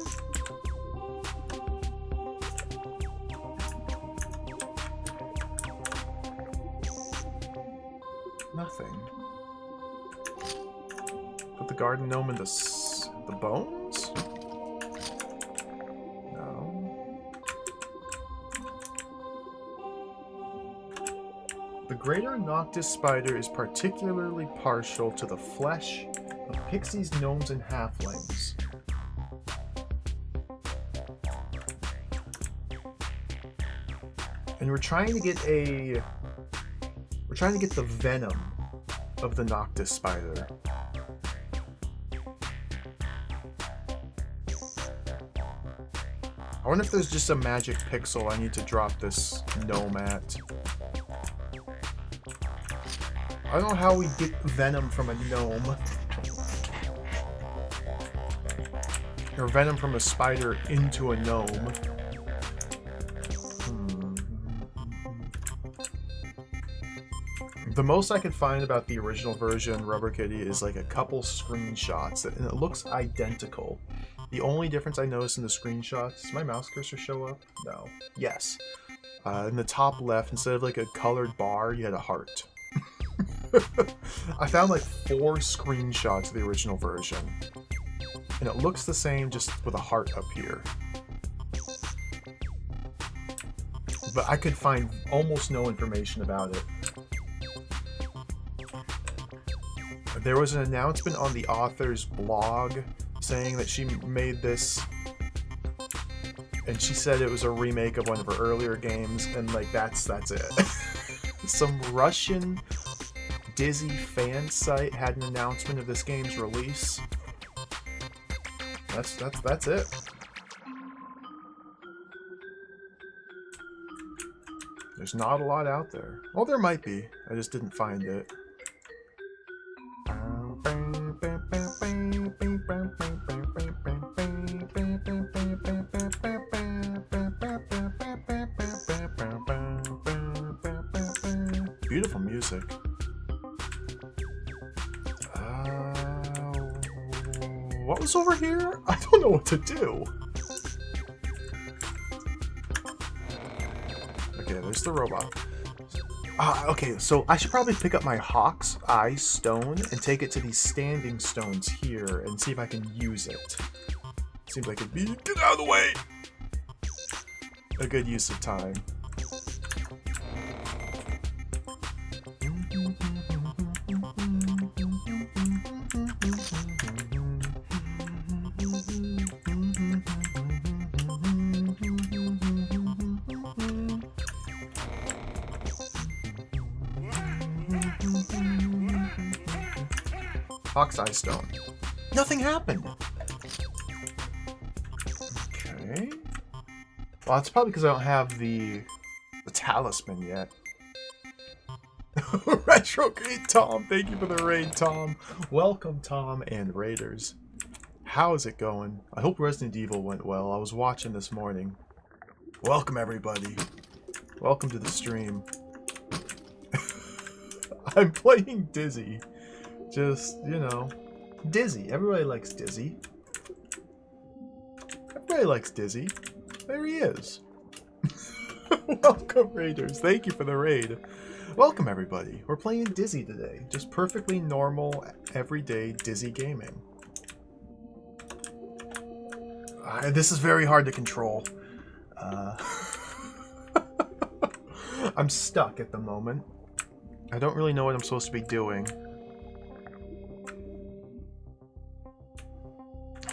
Nothing. Put the garden gnome in the bones? No. The greater Noctis spider is particularly partial to the flesh of pixies, gnomes, and halflings. And we're trying to get the venom of the Noctis spider. I wonder if there's just a magic pixel I need to drop this gnome at. I don't know how we get venom from a gnome. Or venom from a spider into a gnome. The most I can find about the original version, Rubber Kitty, is like a couple screenshots, and it looks identical. The only difference I noticed in the screenshots... Does my mouse cursor show up? No. Yes. In the top left, instead of like a colored bar, you had a heart. I found like 4 screenshots of the original version. And it looks the same, just with a heart up here. But I could find almost no information about it. There was an announcement on the author's blog saying that she made this, and she said it was a remake of one of her earlier games, and like that's it. Some Russian Dizzy fan site had an announcement of this game's release. That's it. There's not a lot out there. Well, there might be. I just didn't find it. Beautiful music. What was over here? I don't know what to do. Okay, there's the robot. Okay, so I should probably pick up my Hawk's Eye stone and take it to these standing stones here and see if I can use it. Seems like it'd be... Get out of the way! A good use of time. Hawk's Eye stone. Nothing happened. Okay. Well, it's probably because I don't have the talisman yet. Retrograde Tom, thank you for the raid, Tom. Welcome, Tom and Raiders. How is it going? I hope Resident Evil went well. I was watching this morning. Welcome, everybody. Welcome to the stream. I'm playing Dizzy. Just, you know, Dizzy. Everybody likes Dizzy. Everybody likes Dizzy. There he is. Welcome, Raiders. Thank you for the raid. Welcome, everybody. We're playing Dizzy today. Just perfectly normal, everyday Dizzy gaming. This is very hard to control. I'm stuck at the moment. I don't really know what I'm supposed to be doing.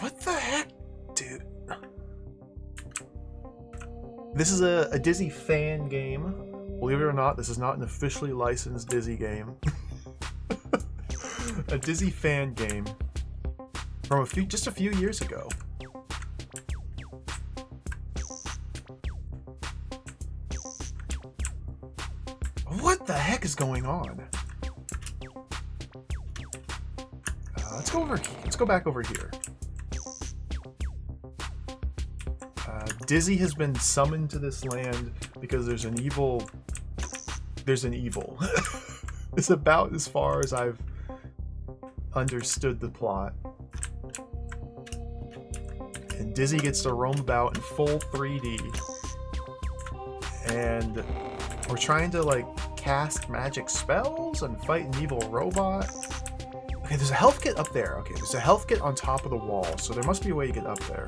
What the heck, dude? This is a Dizzy fan game. Believe it or not, this is not an officially licensed Dizzy game. A Dizzy fan game from just a few years ago. What the heck is going on? Let's go over here. Let's go back over here. Dizzy has been summoned to this land because there's an evil. There's an evil. It's about as far as I've understood the plot. And Dizzy gets to roam about in full 3D. And we're trying to, like, cast magic spells and fight an evil robot. Okay, there's a health kit up there. Okay, there's a health kit on top of the wall, so there must be a way to get up there.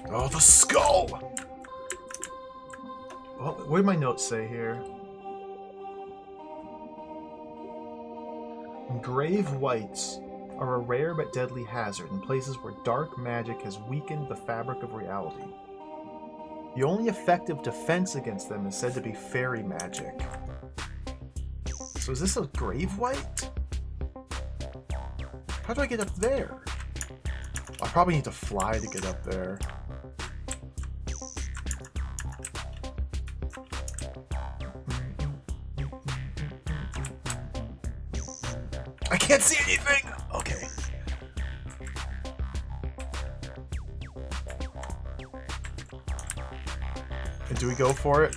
Oh, the skull! What did my notes say here? Grave whites are a rare but deadly hazard in places where dark magic has weakened the fabric of reality. The only effective defense against them is said to be fairy magic. So is this a grave white? How do I get up there? I probably need to fly to get up there. I can't see anything! Okay. And do we go for it?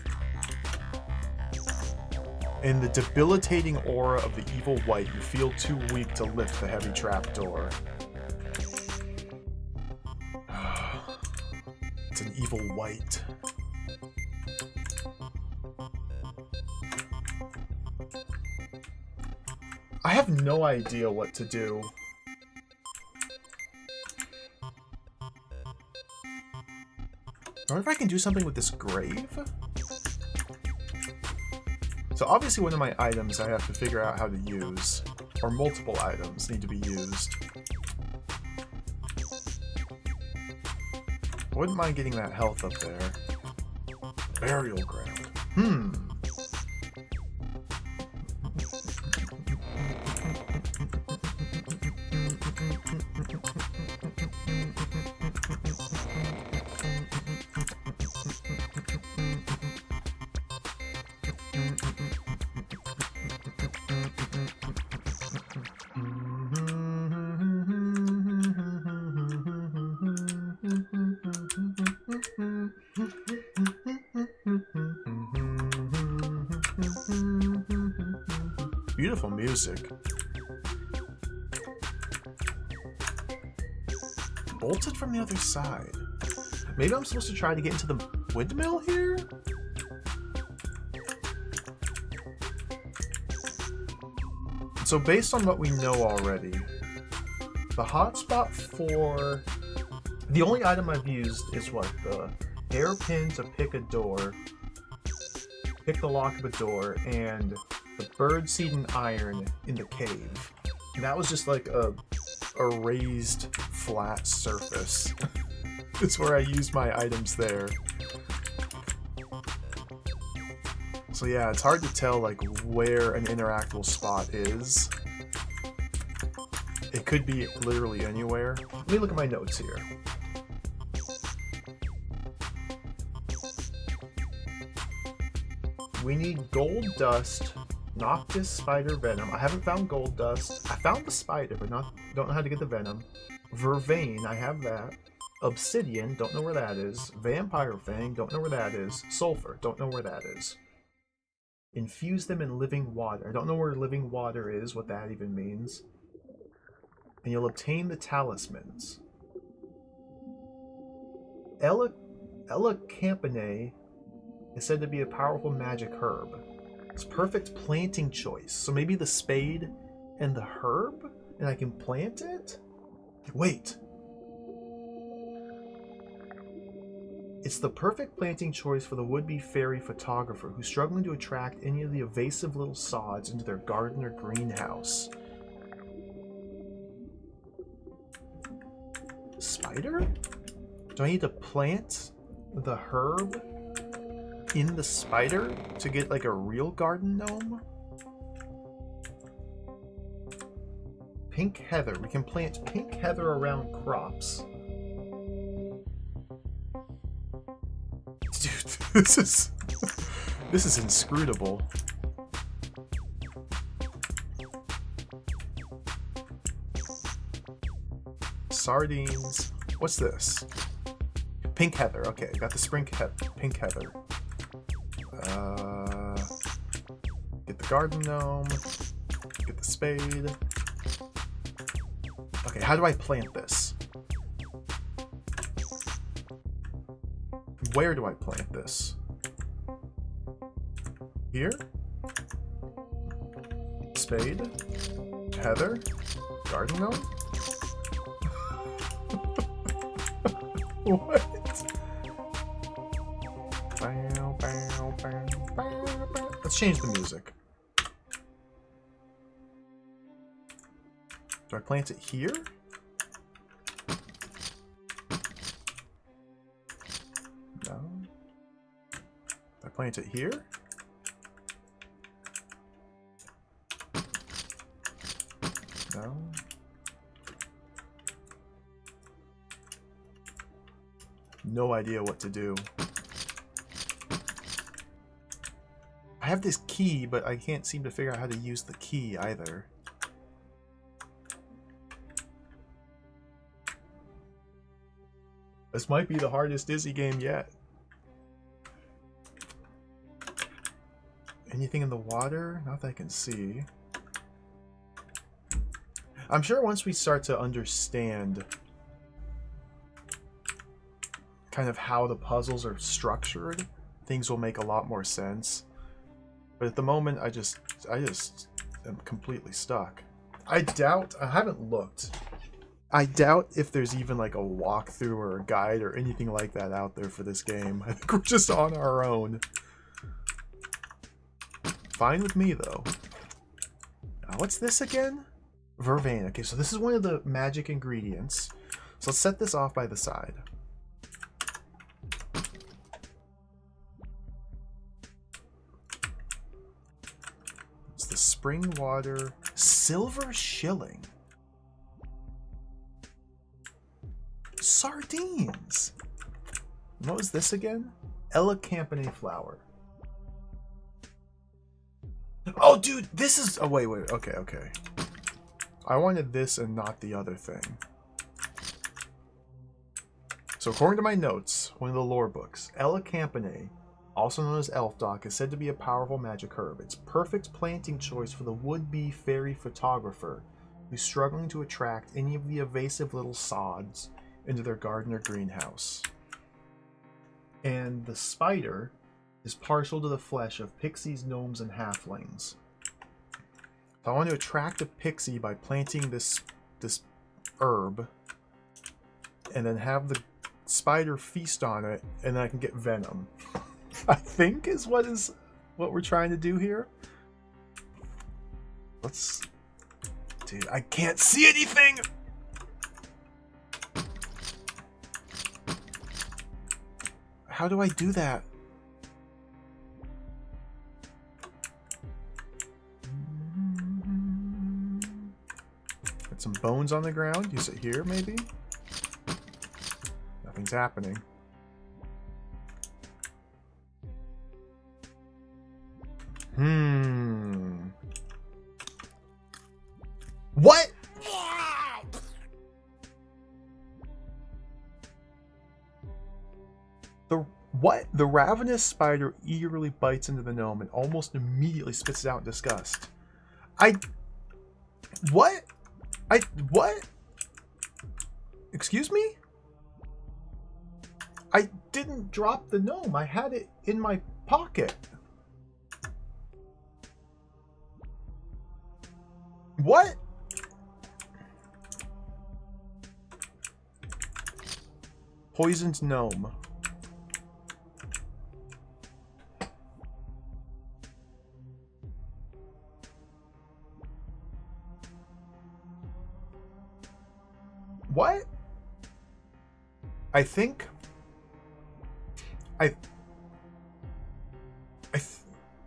In the debilitating aura of the evil white, you feel too weak to lift the heavy trapdoor. It's an evil white. I have no idea what to do. I wonder if I can do something with this grave? So obviously one of my items I have to figure out how to use. Or multiple items need to be used. I wouldn't mind getting that health up there. Burial ground. Beautiful music. Bolted from the other side. Maybe I'm supposed to try to get into the windmill here? So based on what we know already, the hotspot for... The only item I've used is what? The hairpin to pick a door, pick the lock of a door, and the birdseed and iron in the cave. And that was just like a raised flat surface. It's where I used my items there. So yeah, it's hard to tell like where an interactable spot is. It could be literally anywhere. Let me look at my notes here. We need gold dust, Noctis spider venom. I haven't found gold dust. I found the spider, but don't know how to get the venom. Vervain, I have that. Obsidian, don't know where that is. Vampire Fang, don't know where that is. Sulfur, don't know where that is. Infuse them in living water. I don't know where living water is, what that even means. And you'll obtain the talismans. Ella Campanae is said to be a powerful magic herb. It's perfect planting choice. So maybe the spade and the herb? And I can plant it? Wait. It's the perfect planting choice for the would-be fairy photographer who's struggling to attract any of the evasive little sods into their garden or greenhouse. Spider? Do I need to plant the herb in the spider to get like a real garden gnome? Pink heather. We can plant pink heather around crops. Dude, this is inscrutable. Sardines. What's this? Pink heather. Okay, got the pink heather. Get the garden gnome. Get the spade. Okay, how do I plant this? Where do I plant this? Here? Spade? Heather? Garden gnome? What? Let's change the music. Do I plant it here? No. Do I plant it here? No. No idea what to do. I have this key, but I can't seem to figure out how to use the key either. This might be the hardest Dizzy game yet. Anything in the water? Not that I can see. I'm sure once we start to understand kind of how the puzzles are structured, things will make a lot more sense. But at the moment, I just am completely stuck. I haven't looked. I doubt if there's even like a walkthrough or a guide or anything like that out there for this game. I think we're just on our own. Fine with me, though. What's this again? Vervain. Okay, so this is one of the magic ingredients. So let's set this off by the side. It's the spring water. Silver shilling. Sardines. What was this again? Ella Campanae flower. Oh, dude, this is... Oh, wait. Okay. I wanted this and not the other thing. So according to my notes, one of the lore books, Ella Campanae, also known as Elf Dock, is said to be a powerful magic herb. It's perfect planting choice for the would-be fairy photographer who's struggling to attract any of the evasive little sods into their garden or greenhouse. And the spider is partial to the flesh of pixies, gnomes, and halflings. So I want to attract a pixie by planting this herb, and then have the spider feast on it, and then I can get venom. I think is what we're trying to do here. Dude, I can't see anything. How do I do that? Got some bones on the ground. Use it here, maybe? Nothing's happening. What? What? The ravenous spider eagerly bites into the gnome and almost immediately spits it out in disgust. What? What? Excuse me? I didn't drop the gnome. I had it in my pocket. What? Poisoned gnome. What? I think...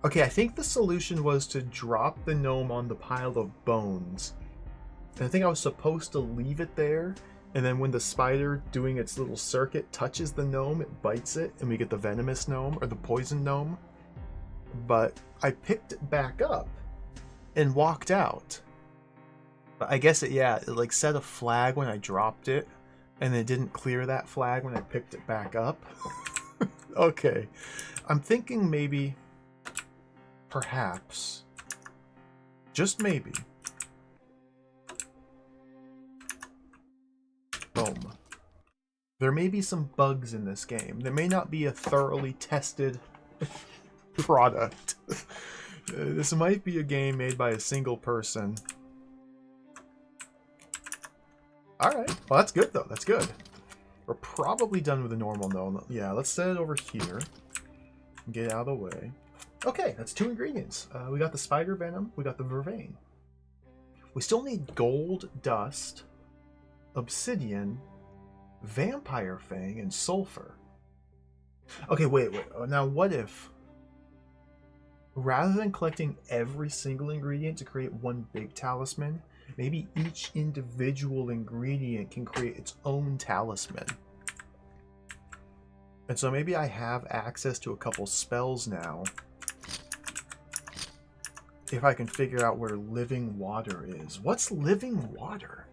Okay, I think the solution was to drop the gnome on the pile of bones. And I think I was supposed to leave it there, and then when the spider doing its little circuit touches the gnome, it bites it, and we get the venomous gnome, or the poison gnome. But I picked it back up and walked out. But I guess it like set a flag when I dropped it, and it didn't clear that flag when I picked it back up. Okay. I'm thinking maybe... Perhaps. Just maybe. Boom. There may be some bugs in this game. There may not be a thoroughly tested product. This might be a game made by a single person. Alright. Well, that's good, though. That's good. We're probably done with the normal gnome. Yeah, let's set it over here. Get it out of the way. Okay, that's 2 ingredients. We got the spider venom, we got the vervain. We still need gold dust, obsidian, vampire fang, and sulfur. Okay, wait. Now, what if, rather than collecting every single ingredient to create one big talisman, maybe each individual ingredient can create its own talisman? And so maybe I have access to a couple spells now. If I can figure out where living water is. What's living water?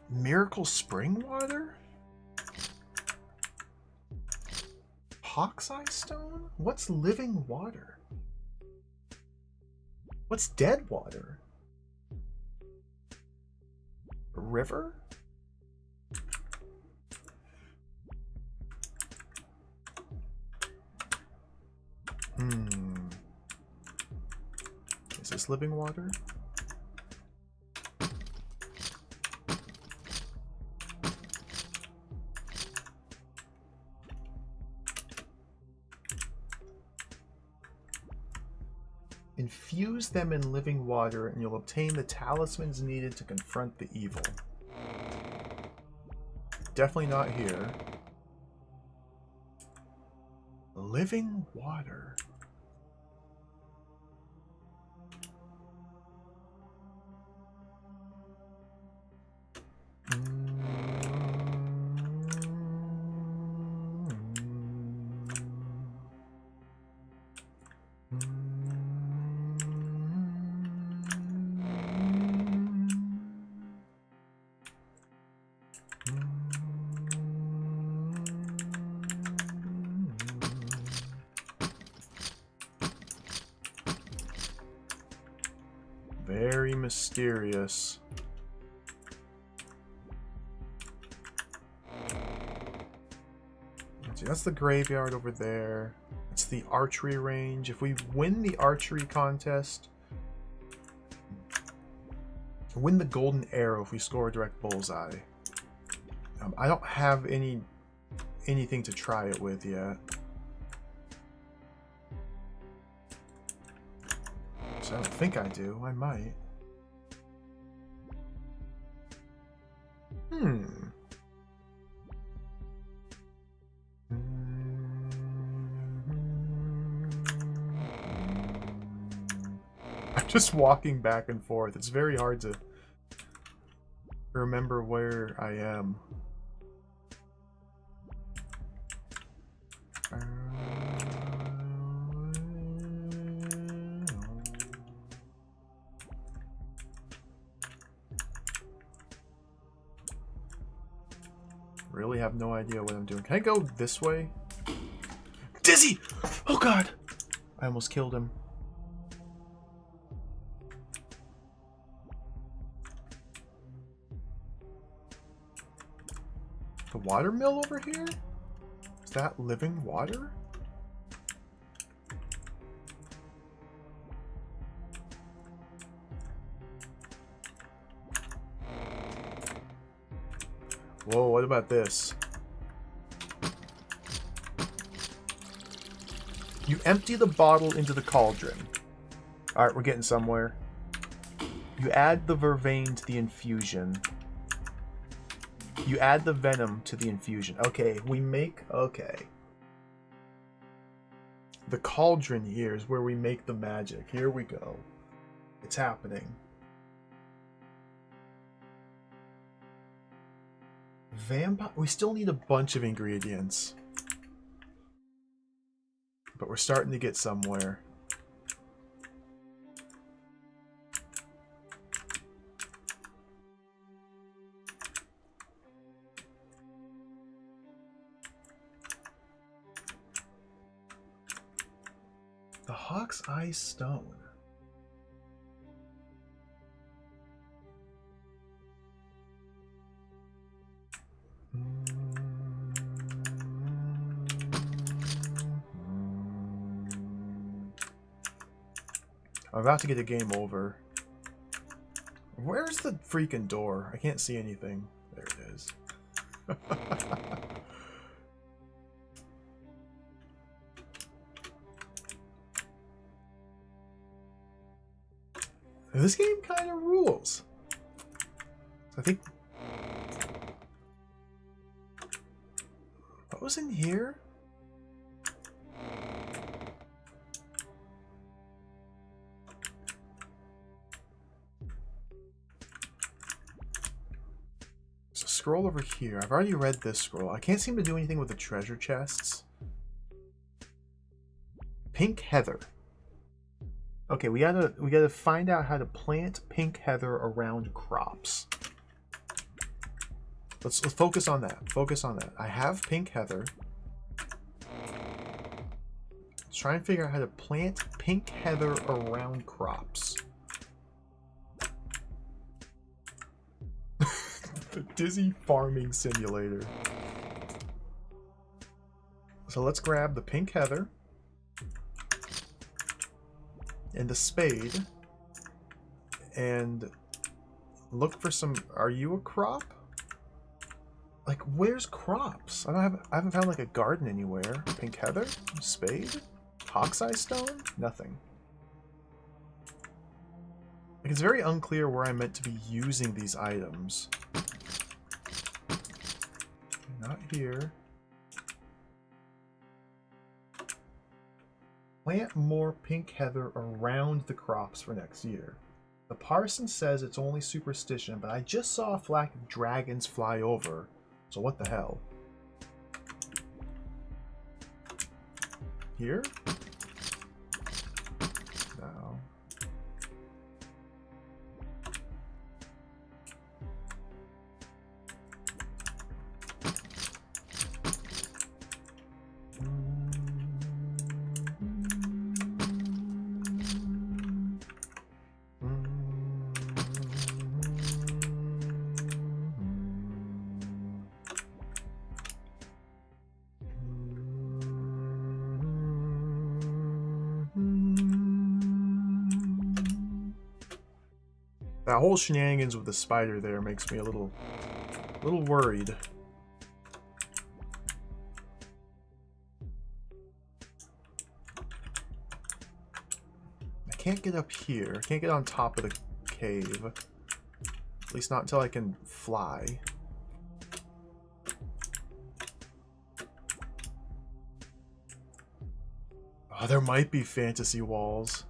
Miracle spring water? Hawk's-eye stone? What's living water? What's dead water? River? Is this living water? Infuse them in living water and you'll obtain the talismans needed to confront the evil. Definitely not here. Living water. Very mysterious. Let's see, that's the graveyard over there. It's the archery range. If we win the archery contest, win the golden arrow if we score a direct bullseye. I don't have anything to try it with yet. So I don't think I do. I might. I'm just walking back and forth. It's very hard to remember where I am. really have no idea what I'm doing. Can I go this way? Dizzy! Oh god! I almost killed him. The water mill over here? Is that living water? Whoa, what about this? You empty the bottle into the cauldron. Alright, we're getting somewhere. You add the vervain to the infusion. You add the venom to the infusion. Okay, we make... Okay. The cauldron here is where we make the magic. Here we go. It's happening. Vampire... We still need a bunch of ingredients. But we're starting to get somewhere. The Hawk's Eye Stone. I'm about to get a game over. Where's the freaking door? I can't see anything. There it is. This game kind of rules. I think... What was in here? There's a scroll over here. I've already read this scroll. I can't seem to do anything with the treasure chests. Pink heather. Okay, we gotta find out how to plant pink heather around crops. Let's focus on that. Focus on that. I have pink heather. Let's try and figure out how to plant pink heather around crops. The Dizzy Farming Simulator. So let's grab the pink heather and the spade and look for some... Are you a crop? Like, where's crops? I haven't found like a garden anywhere. Pink heather? Spade? Hawk's Eye Stone? Nothing. Like, it's very unclear where I'm meant to be using these items. Not here. Plant more pink heather around the crops for next year. The parson says it's only superstition, but I just saw a flock of dragons fly over. So what the hell? Here? No. That whole shenanigans with the spider there makes me a little worried. I can't get up here. I can't get on top of the cave. At least not until I can fly. Oh, there might be fantasy walls.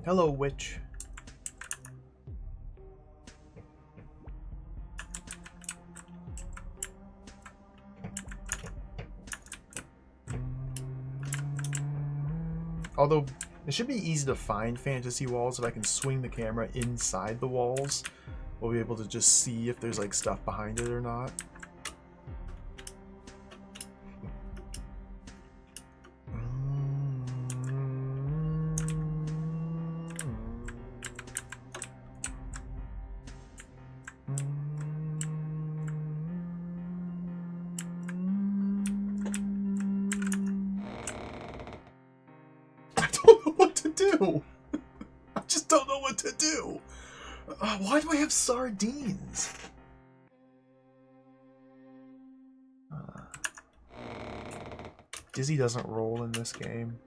Hello, witch. Although, it should be easy to find fantasy walls if I can swing the camera inside the walls. We'll be able to just see if there's like stuff behind it or not. I don't know what to do. I just don't know what to do. Why do I have sardines? Dizzy doesn't roll in this game.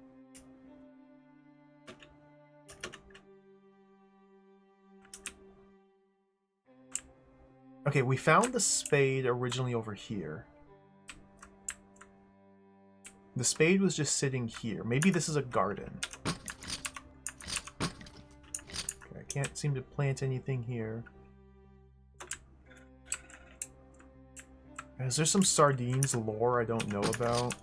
Okay, we found the spade originally over here. The spade was just sitting here. Maybe this is a garden. Okay, I can't seem to plant anything here. Is there some sardines lore I don't know about?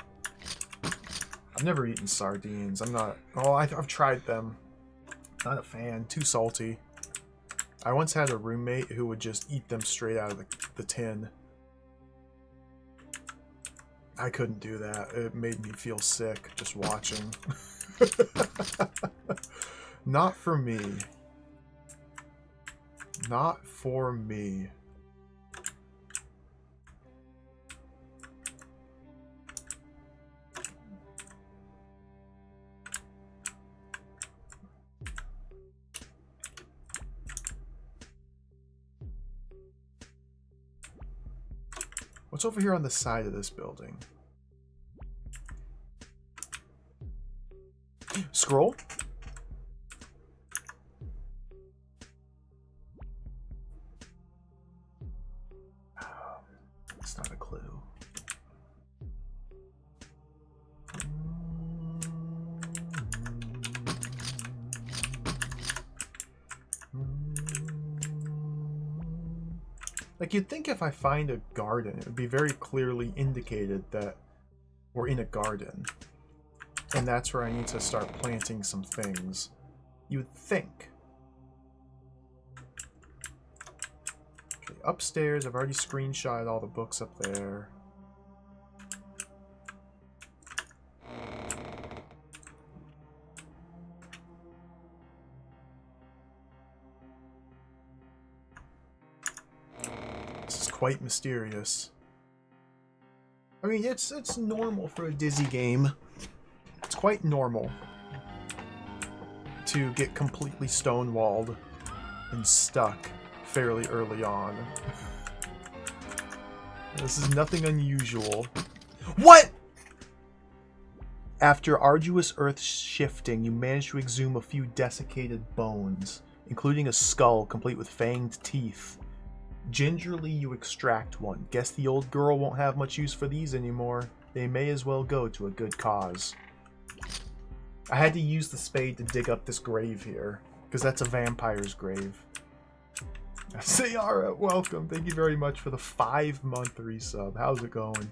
I've never eaten sardines. I'm not... Oh, I've tried them. Not a fan. Too salty. I once had a roommate who would just eat them straight out of the tin. I couldn't do that. It made me feel sick just watching. Not for me. Not for me. What's over here on the side of this building? Scroll? It's not a clue. Like, you'd think if I find a garden, it would be very clearly indicated that we're in a garden. And that's where I need to start planting some things. You would think. Okay, upstairs, I've already screenshotted all the books up there. Quite mysterious. I mean, it's normal for a Dizzy game. It's quite normal to get completely stonewalled and stuck fairly early on. This is nothing unusual. What? After arduous earth shifting, you manage to exhume a few desiccated bones, including a skull complete with fanged teeth. Gingerly, you extract one. Guess the old girl won't have much use for these anymore. They may as well go to a good cause. I had to use the spade to dig up this grave here, because that's a vampire's grave. Sayara, welcome. Thank you very much for the 5-month resub. How's it going?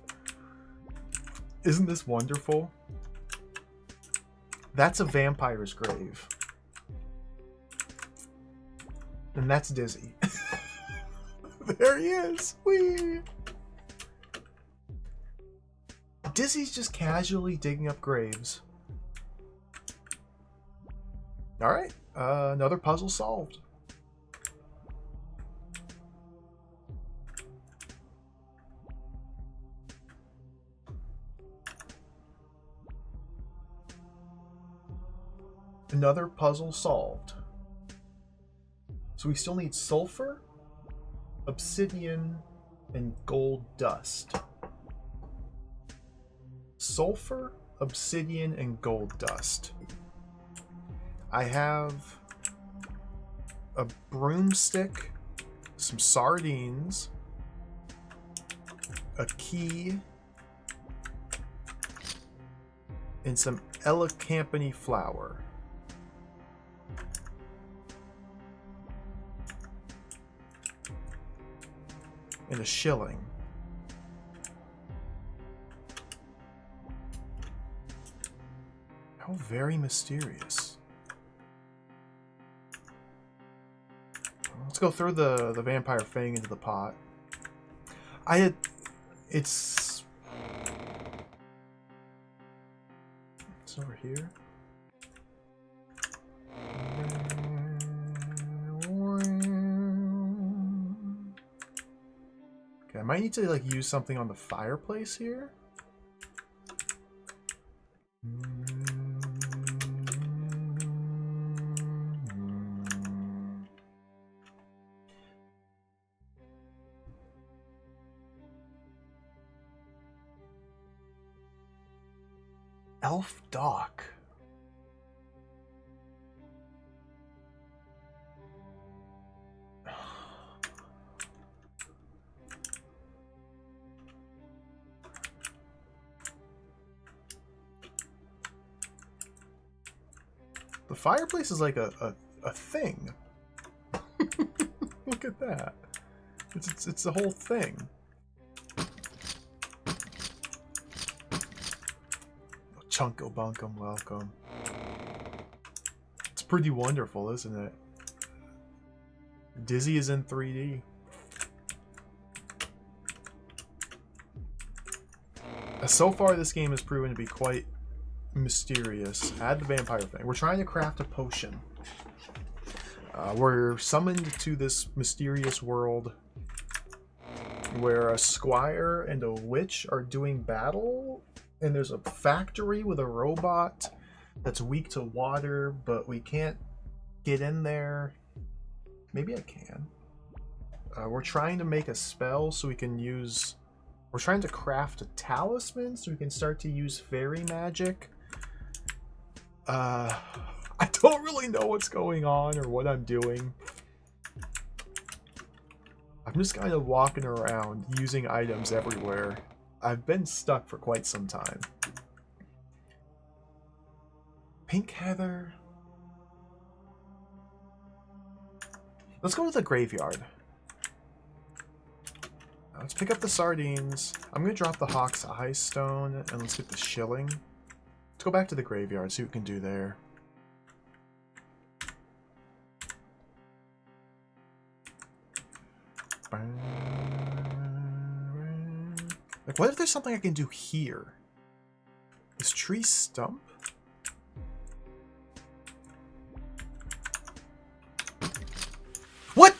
Isn't this wonderful? That's a vampire's grave. And that's Dizzy. There he is. Whee! Dizzy's just casually digging up graves. Alright, another puzzle solved. Another puzzle solved. So we still need sulfur, obsidian, and gold dust. Sulfur, obsidian, and gold dust. I have a broomstick, some sardines, a key, and some elecampany flour. And a shilling. How very mysterious. Let's go throw the vampire fang into the pot. It's over here. Okay, I might need to like use something on the fireplace here. Elf Dock. The fireplace is like a thing. Look at that. It's the whole thing. Chunko Bunkum, welcome. It's pretty wonderful, isn't it? Dizzy is in 3D. So far, this game has proven to be quite mysterious. Add the vampire thing. We're trying to craft a potion. We're summoned to this mysterious world where a squire and a witch are doing battle, and there's a factory with a robot that's weak to water, but we can't get in there. Maybe I can. We're trying to make a spell so we can use... We're trying to craft a talisman so we can start to use fairy magic. I don't really know what's going on or what I'm doing. I'm just kind of walking around using items everywhere. I've been stuck for quite some time. Pink heather. Let's go to the graveyard. Let's pick up the sardines. I'm going to drop the hawk's eye stone and let's get the shilling. Let's go back to the graveyard, see what we can do there. Like, what if there's something I can do here? This tree stump? What?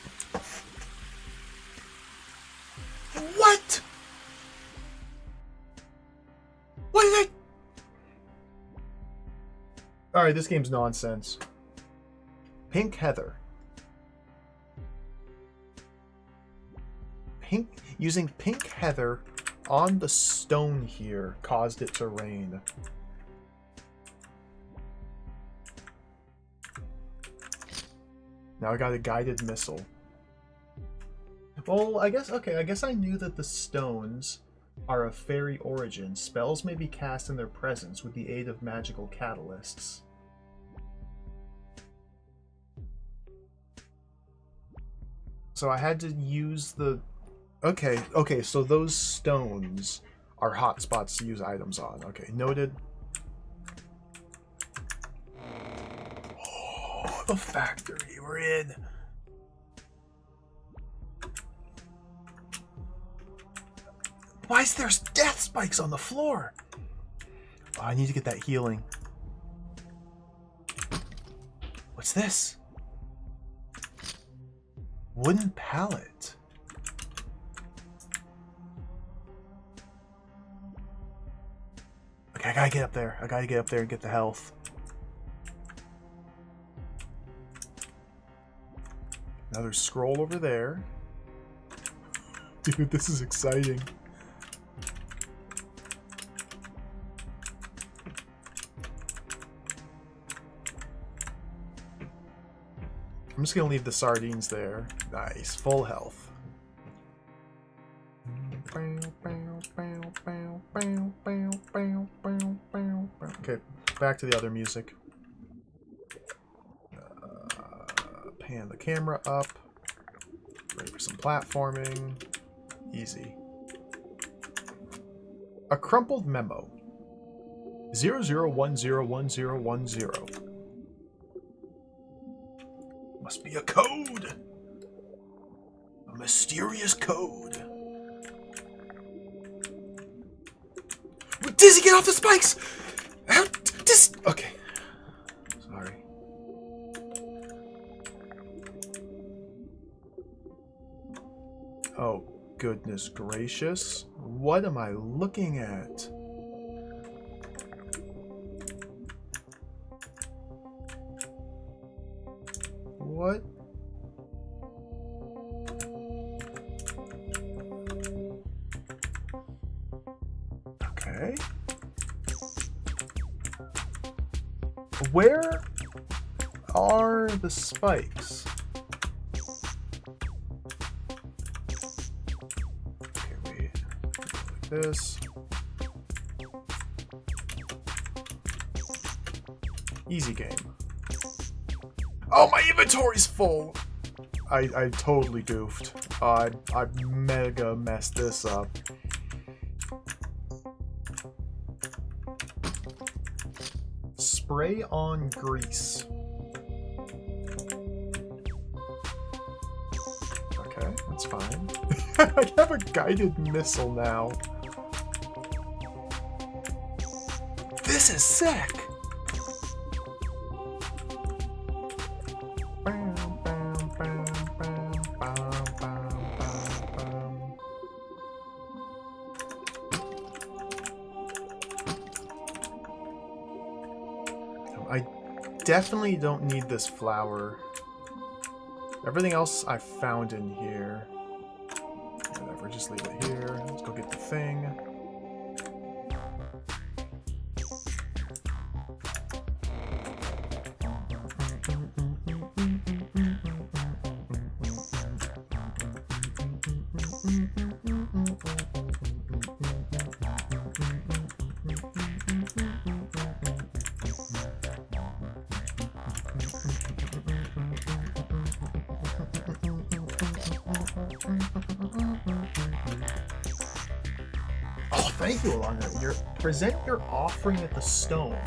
What? What did I... Alright, this game's nonsense. Pink heather. Using pink heather on the stone here caused it to rain. Now I got a guided missile. Well, I guess I knew that the stones are of fairy origin. Spells may be cast in their presence with the aid of magical catalysts. So I had to use the... Okay, so those stones are hotspots to use items on. Okay, noted. Oh, the factory we're in. Why is there death spikes on the floor? Oh, I need to get that healing. What's this? Wooden pallet. Okay, I gotta get up there. I gotta get up there and get the health. Another scroll over there. Dude, this is exciting. I'm just gonna leave the sardines there. Nice, full health. Okay, back to the other music. Pan the camera up. Ready for some platforming. Easy. A crumpled memo. 00101010. Must be a code. A mysterious code. Dizzy, get off the spikes! Okay. Sorry. Oh, goodness gracious. What am I looking at? What? Okay. Where are the spikes? Okay, wait. Like this. Easy game. Oh, my inventory's full! I totally goofed. I mega messed this up. Spray on grease. Okay, that's fine. I have a guided missile now. This is sick! I definitely don't need this flower. Everything else I found in here. Whatever, just leave it here. Let's go get the thing. Oh, thank you, Alana. Present your offering at the stone.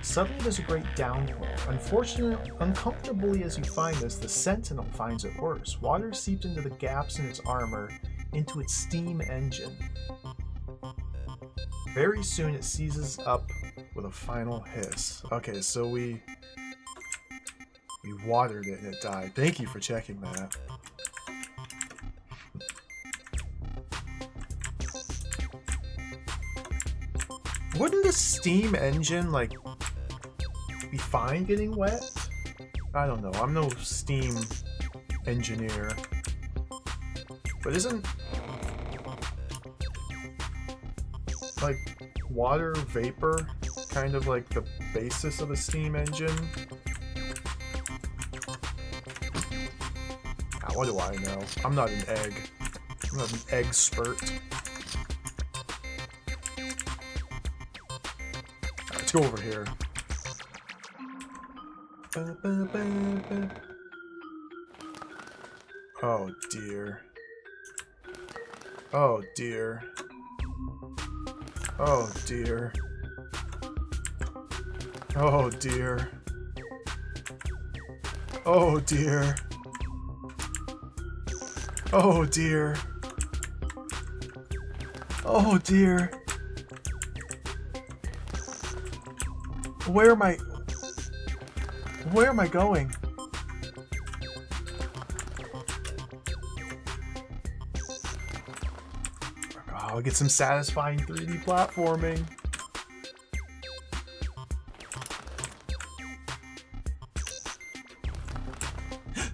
Suddenly there's a great downpour. Unfortunately, uncomfortably as you find this, the sentinel finds it worse. Water seeps into the gaps in its armor, into its steam engine. Very soon it seizes up with a final hiss. Okay, so we watered it and it died. Thank you for checking that. Wouldn't the steam engine, like, be fine getting wet? I don't know. I'm no steam engineer. But isn't, like, water vapor kind of like the basis of a steam engine? Ah, what do I know? I'm not an egg. I'm not an egg-spurt. Let's go over here. Oh dear. Oh dear. Oh dear. Oh dear. Oh dear. Oh dear. Oh dear. Where am I going? I'll get some satisfying 3D platforming.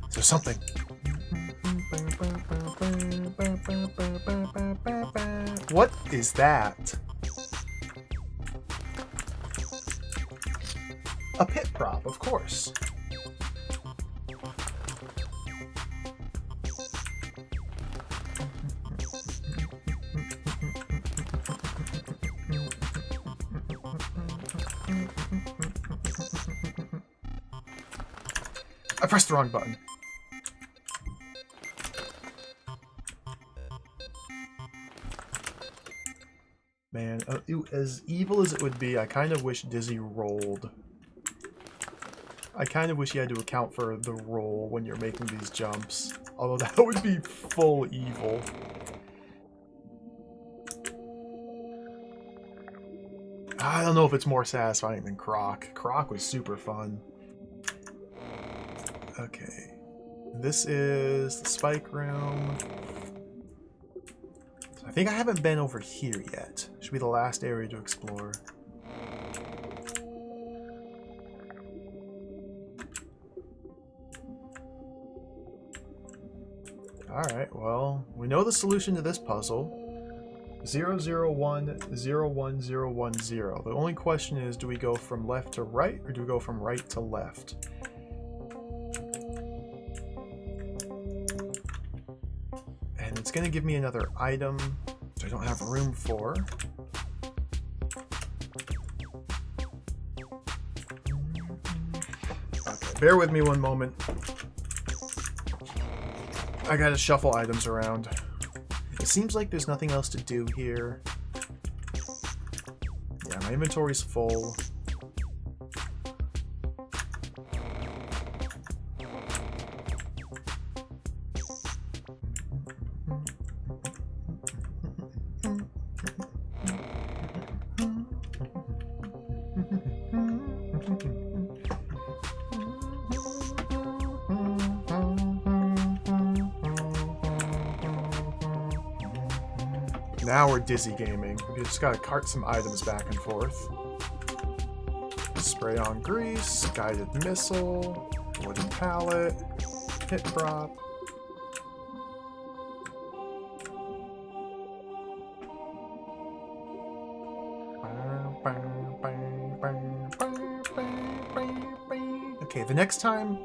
Is there something? What is that? A pit prop, of course. I pressed the wrong button. Man, as evil as it would be, I kind of wish Dizzy rolled. I kind of wish you had to account for the roll when you're making these jumps. Although that would be full evil. I don't know if it's more satisfying than Croc. Croc was super fun. Okay. This is the spike room. I think I haven't been over here yet. Should be the last area to explore. Alright, well, we know the solution to this puzzle. 0010110. The only question is, do we go from left to right, or do we go from right to left? And it's going to give me another item, which I don't have room for. Okay, bear with me one moment. I gotta shuffle items around. It seems like there's nothing else to do here. Yeah, my inventory's full. Now we're dizzy gaming. We just gotta cart some items back and forth. Spray on grease, guided missile, wooden pallet, hit prop. Okay, the next time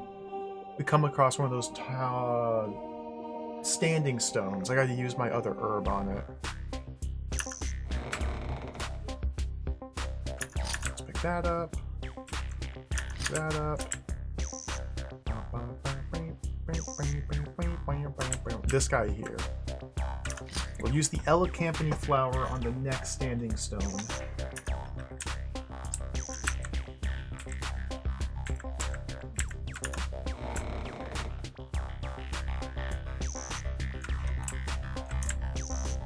we come across one of those standing stones, I gotta use my other herb on it. That up. That up. This guy here. We'll use the Elecampany flower on the next standing stone.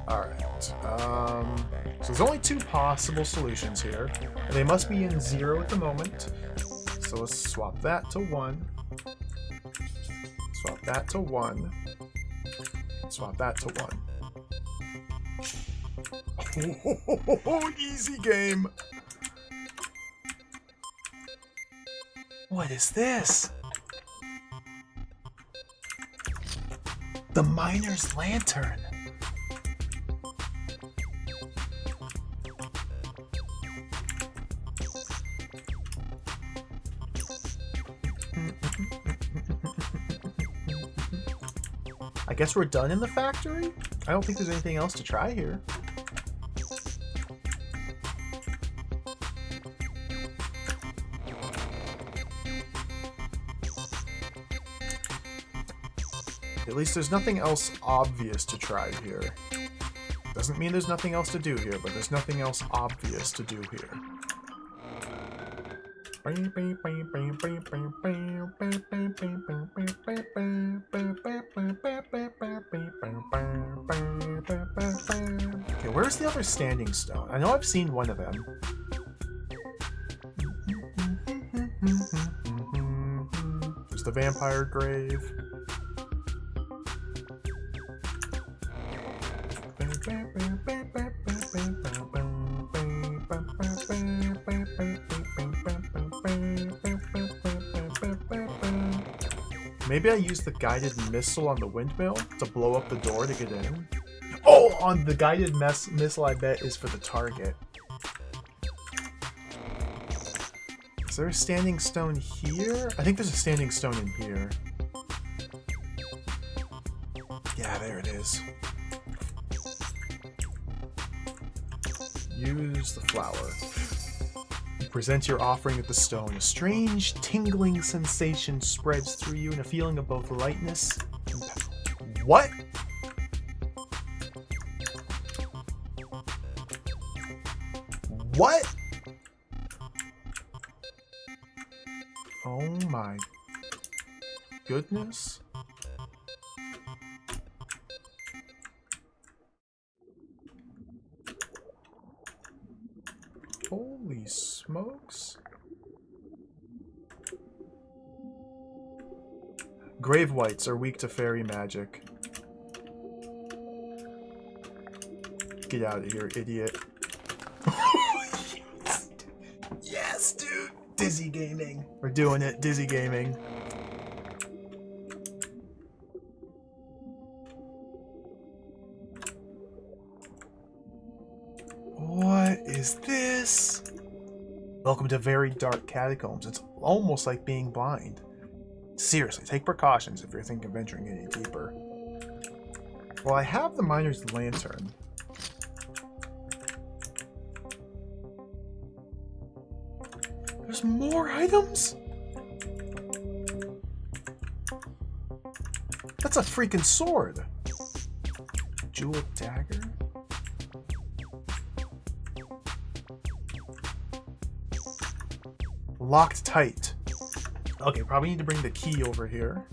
Alright. So there's only two possible solutions here. And they must be in 0 at the moment. So let's swap that to 1. Swap that to 1. Swap that to 1. Oh, easy game. What is this? The miner's lantern. I guess we're done in the factory? I don't think there's anything else to try here. At least there's nothing else obvious to try here. Doesn't mean there's nothing else to do here, but there's nothing else obvious to do here. Okay, where's the other standing stone? I know I've seen one of them. There's the vampire grave. Maybe I use the guided missile on the windmill to blow up the door to get in. Oh, on the guided missile, I bet, is for the target. Is there a standing stone here? I think there's a standing stone in here. Yeah, there it is. Use the flower. Present your offering at the stone. A strange, tingling sensation spreads through you and a feeling of both lightness and power. What? What? Oh my goodness. Holy smokes. Grave whites are weak to fairy magic. Get out of here, idiot. Yes. Yes, dude. Dizzy gaming. We're doing it. Dizzy gaming. What is this? Welcome to very dark catacombs. It's almost like being blind. Seriously, take precautions if you're thinking of venturing any deeper. Well, I have the miner's lantern. There's more items? That's a freaking sword. Jeweled dagger? Locked tight. Okay, probably need to bring the key over here.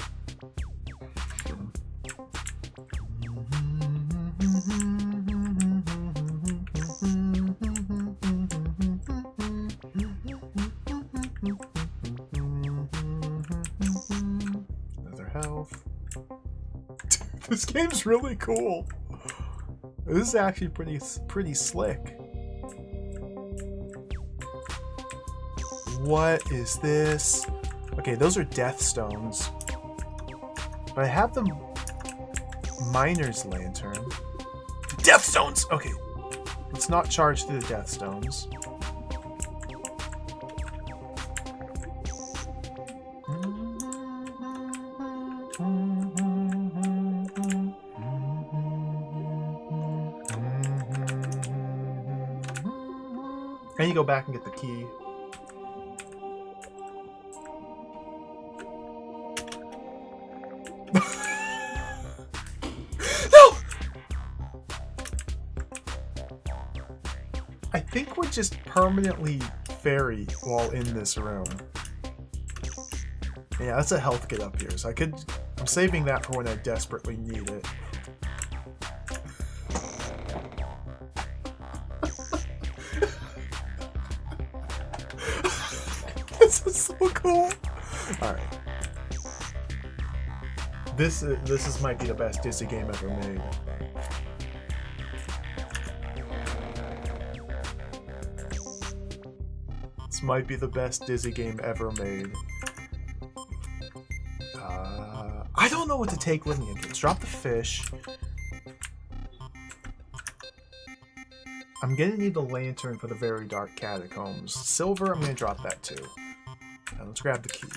Another health. This game's really cool. This is actually pretty slick. What is this? Okay, those are death stones. But I have the miner's lantern. Death stones! Okay. Let's not charge through the death stones. And you go back and get the key. No! I think we're just permanently fairy while in this room. Yeah, that's a health get up here, so I'm saving that for when I desperately need it. This is so cool. Alright. This might be the best Disney game ever made. This might be the best Disney game ever made. I don't know what to take with me. Let's drop the fish. I'm gonna need the lantern for the very dark catacombs. Silver, I'm gonna drop that too. Now let's grab the key.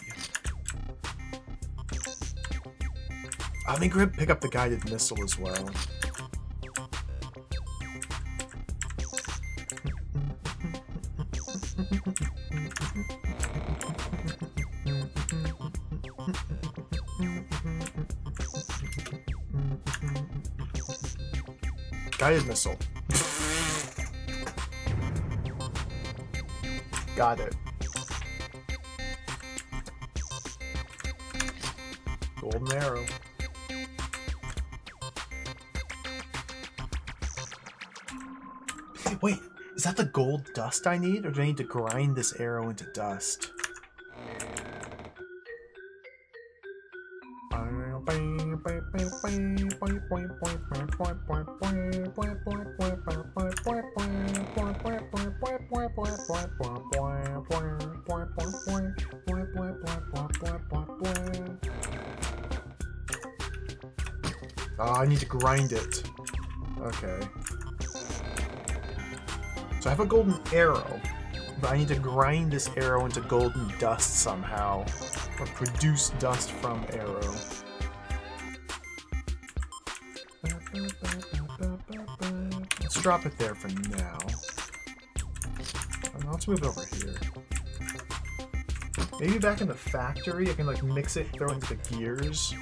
Let me pick up the guided missile as well. Guided missile. Got it. Golden arrow. Wait, is that the gold dust I need, or do I need to grind this arrow into dust? I need to grind it. Okay. So I have a golden arrow, but I need to grind this arrow into golden dust somehow, or produce dust from arrow. Let's drop it there for now. Let's move it over here. Maybe back in the factory, I can like mix it, throw it into the gears.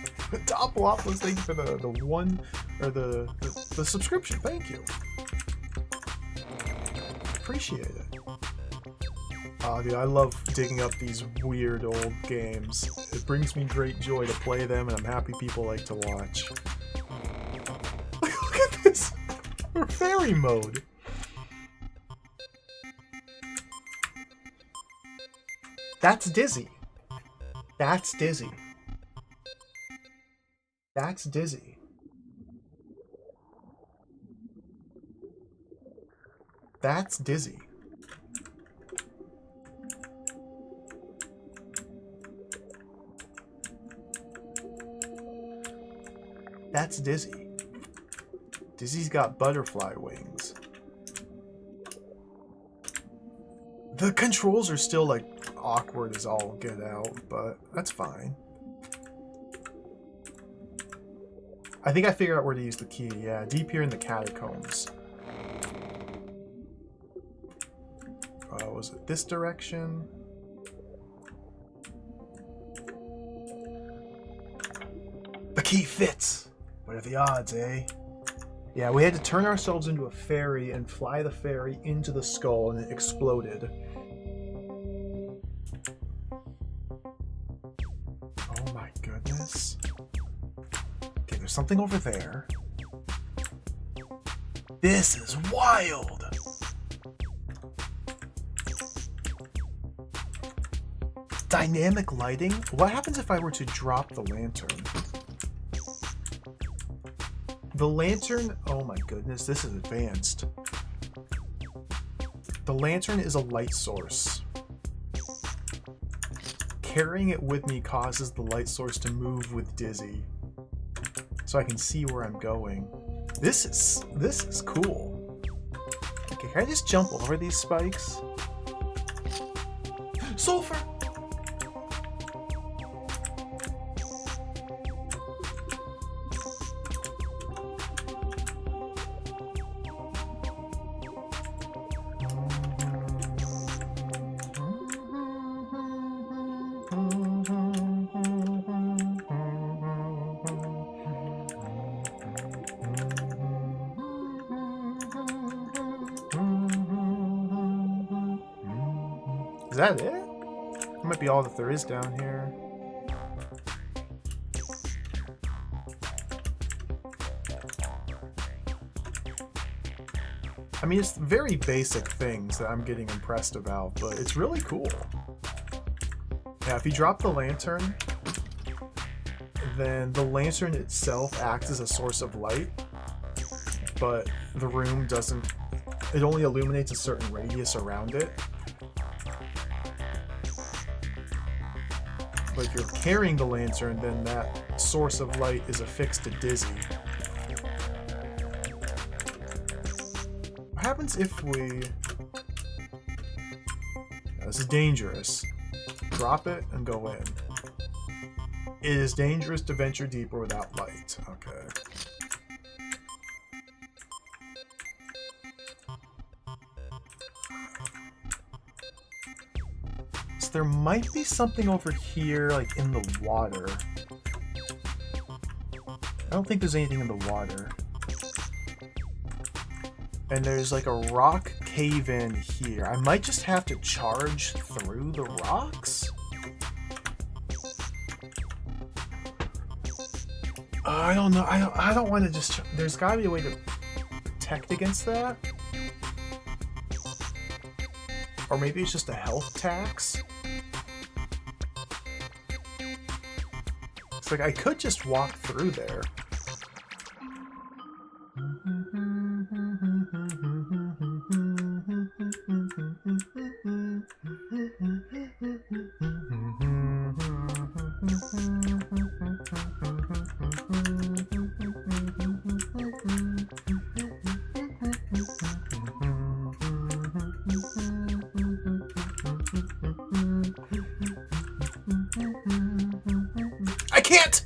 Topalopolis, thank you for the one, or the subscription. Thank you. Appreciate it. Dude, I love digging up these weird old games. It brings me great joy to play them, and I'm happy people like to watch. Look at this! We're fairy mode! That's Dizzy. That's Dizzy. That's Dizzy. That's Dizzy. That's Dizzy. Dizzy's got butterfly wings. The controls are still like awkward as all get out, but that's fine. I think I figured out where to use the key. Yeah, deep here in the catacombs. Was it this direction? The key fits! What are the odds, eh? Yeah, we had to turn ourselves into a fairy and fly the fairy into the skull, and it exploded. Oh my goodness. Okay, there's something over there. This is wild! Dynamic lighting? What happens if I were to drop the lantern? The lantern, oh my goodness, this is advanced. The lantern is a light source. Carrying it with me causes the light source to move with Dizzy, so I can see where I'm going. This is cool. Okay, can I just jump over these spikes? Sulfur! Is that it? That might be all that there is down here. I mean, it's very basic things that I'm getting impressed about, but it's really cool. Yeah, if you drop the lantern, then the lantern itself acts as a source of light, but the room doesn't... It only illuminates a certain radius around it. But if you're carrying the lantern, then that source of light is affixed to Dizzy. What happens if we... This is dangerous. Drop it and go in. It is dangerous to venture deeper without light. Okay. So there might be something over here, like in the water. I don't think there's anything in the water. And there's like a rock cave-in here. I might just have to charge through the rocks? I don't know. I don't want to just... There's got to be a way to protect against that. Or maybe it's just a health tax. It's like I could just walk through there. I can't!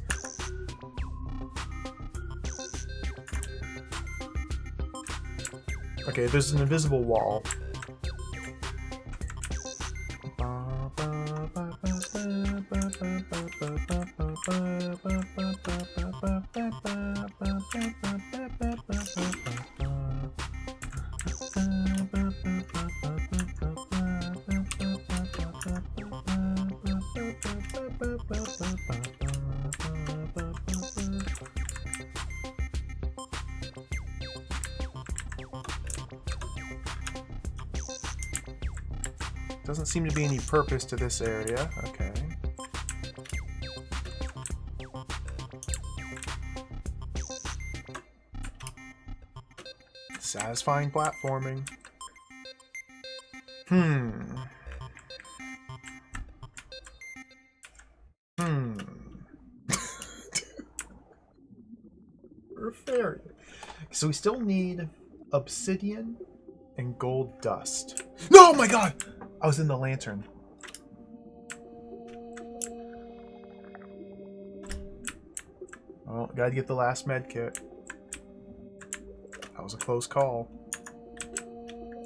Okay, there's an invisible wall. Doesn't seem to be any purpose to this area. Okay. Satisfying platforming. We're a fairy. So we still need obsidian and gold dust. No, oh my god! I was in the lantern. Oh, gotta get the last med kit. That was a close call.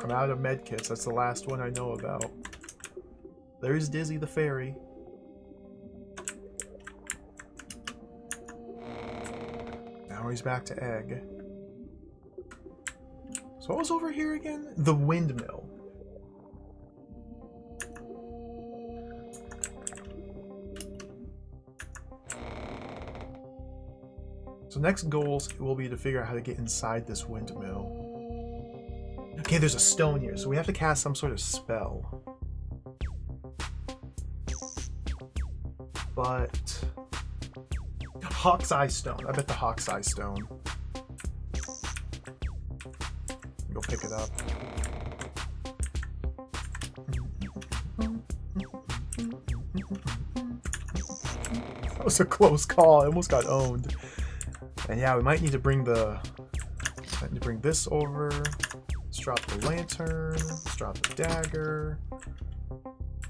I'm out of med kits. That's the last one I know about. There's Dizzy the fairy. Now he's back to egg. So what was over here again? The windmill. So next goals will be to figure out how to get inside this windmill. Okay, there's a stone here, so we have to cast some sort of spell. But Hawk's Eye Stone. I bet the Hawk's Eye Stone. Go pick it up. That was a close call. I almost got owned. And yeah, we might need to bring this over. Let's drop the lantern. Let's drop the dagger.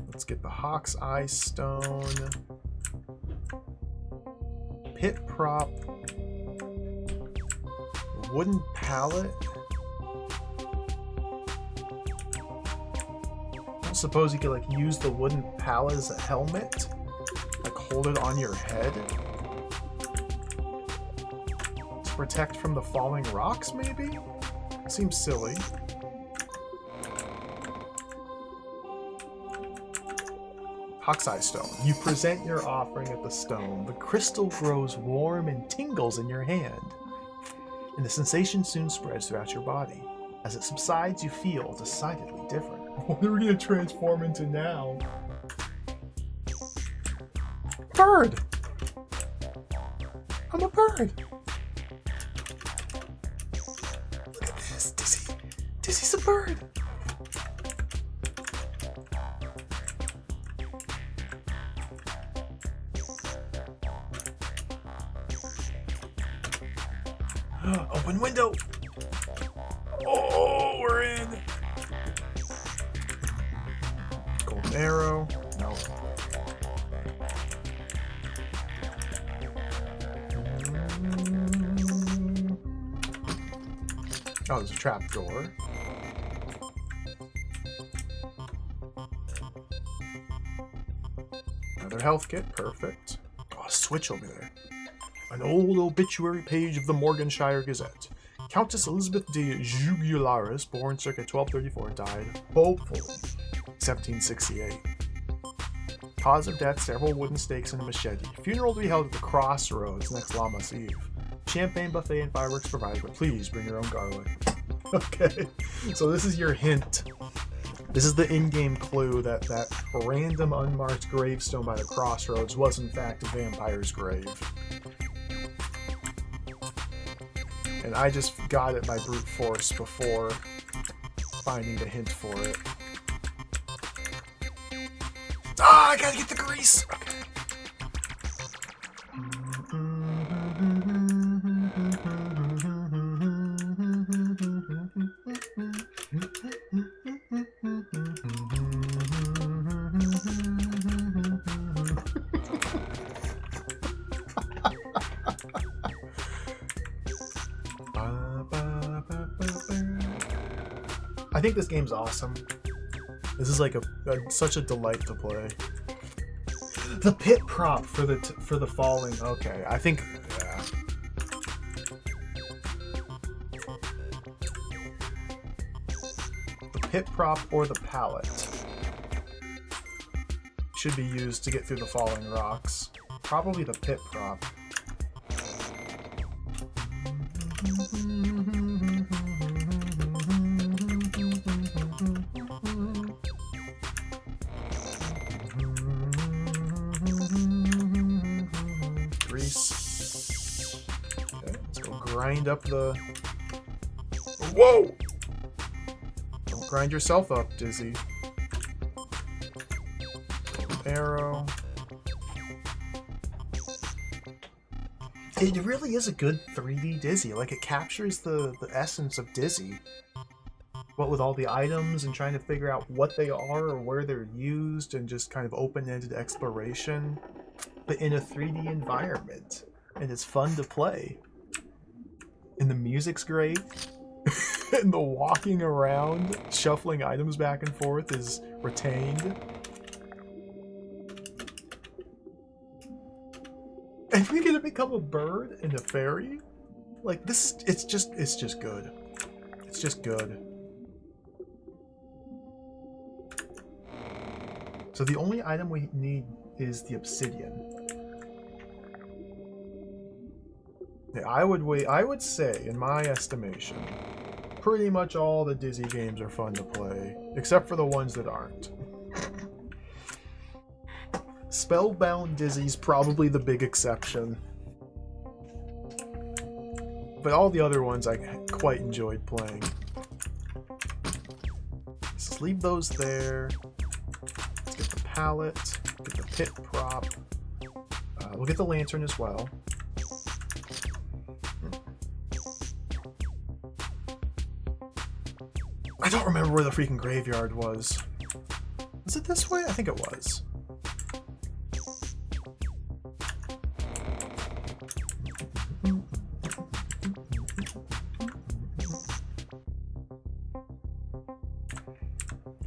Let's get the Hawk's Eye Stone. Pit prop. Wooden pallet. I don't suppose you could like use the wooden pallet as a helmet? Like hold it on your head? Protect from the falling rocks, maybe? Seems silly. Hawk's Eye Stone. You present your offering at the stone. The crystal grows warm and tingles in your hand. And the sensation soon spreads throughout your body. As it subsides, you feel decidedly different. What are we going to transform into now? Bird! I'm a bird! Dizzy's a bird! Open window! Oh, we're in! Golden arrow. No. Oh, there's a trap door. Another health kit, perfect. Oh, a switch over there. An old obituary page of the Morganshire Gazette. Countess Elizabeth de Jugularis, born circa 1234, died, hopefully, 1768. Cause of death, several wooden stakes and a machete. Funeral to be held at the Crossroads next Lammas Eve. Champagne buffet and fireworks provided, but please bring your own garlic. Okay, so this is your hint. This is the in-game clue that that random unmarked gravestone by the Crossroads was in fact a vampire's grave. And I just got it by brute force before finding the hint for it. Ah, I gotta get the grease! Okay. I think this game's awesome. This is like such a delight to play. The pit prop for the falling. Okay, I think. Yeah. The pit prop or the pallet should be used to get through the falling rocks. Probably the pit prop. grind up the... Whoa! Don't grind yourself up, Dizzy. Arrow. It really is a good 3D Dizzy. Like, it captures the essence of Dizzy. What with all the items and trying to figure out what they are or where they're used and just kind of open-ended exploration, but in a 3D environment. And it's fun to play. And the music's great. And the walking around, shuffling items back and forth is retained. And we get to become a bird and a fairy? Like, this, it's just good. It's just good. So the only item we need is the obsidian. Yeah, I would say, in my estimation, pretty much all the Dizzy games are fun to play, except for the ones that aren't. Spellbound Dizzy's probably the big exception. But all the other ones I quite enjoyed playing. Let's leave those there. Let's get the pallet, get the pit prop. We'll get the lantern as well. I don't remember where the freaking graveyard was. Was it this way? I think it was.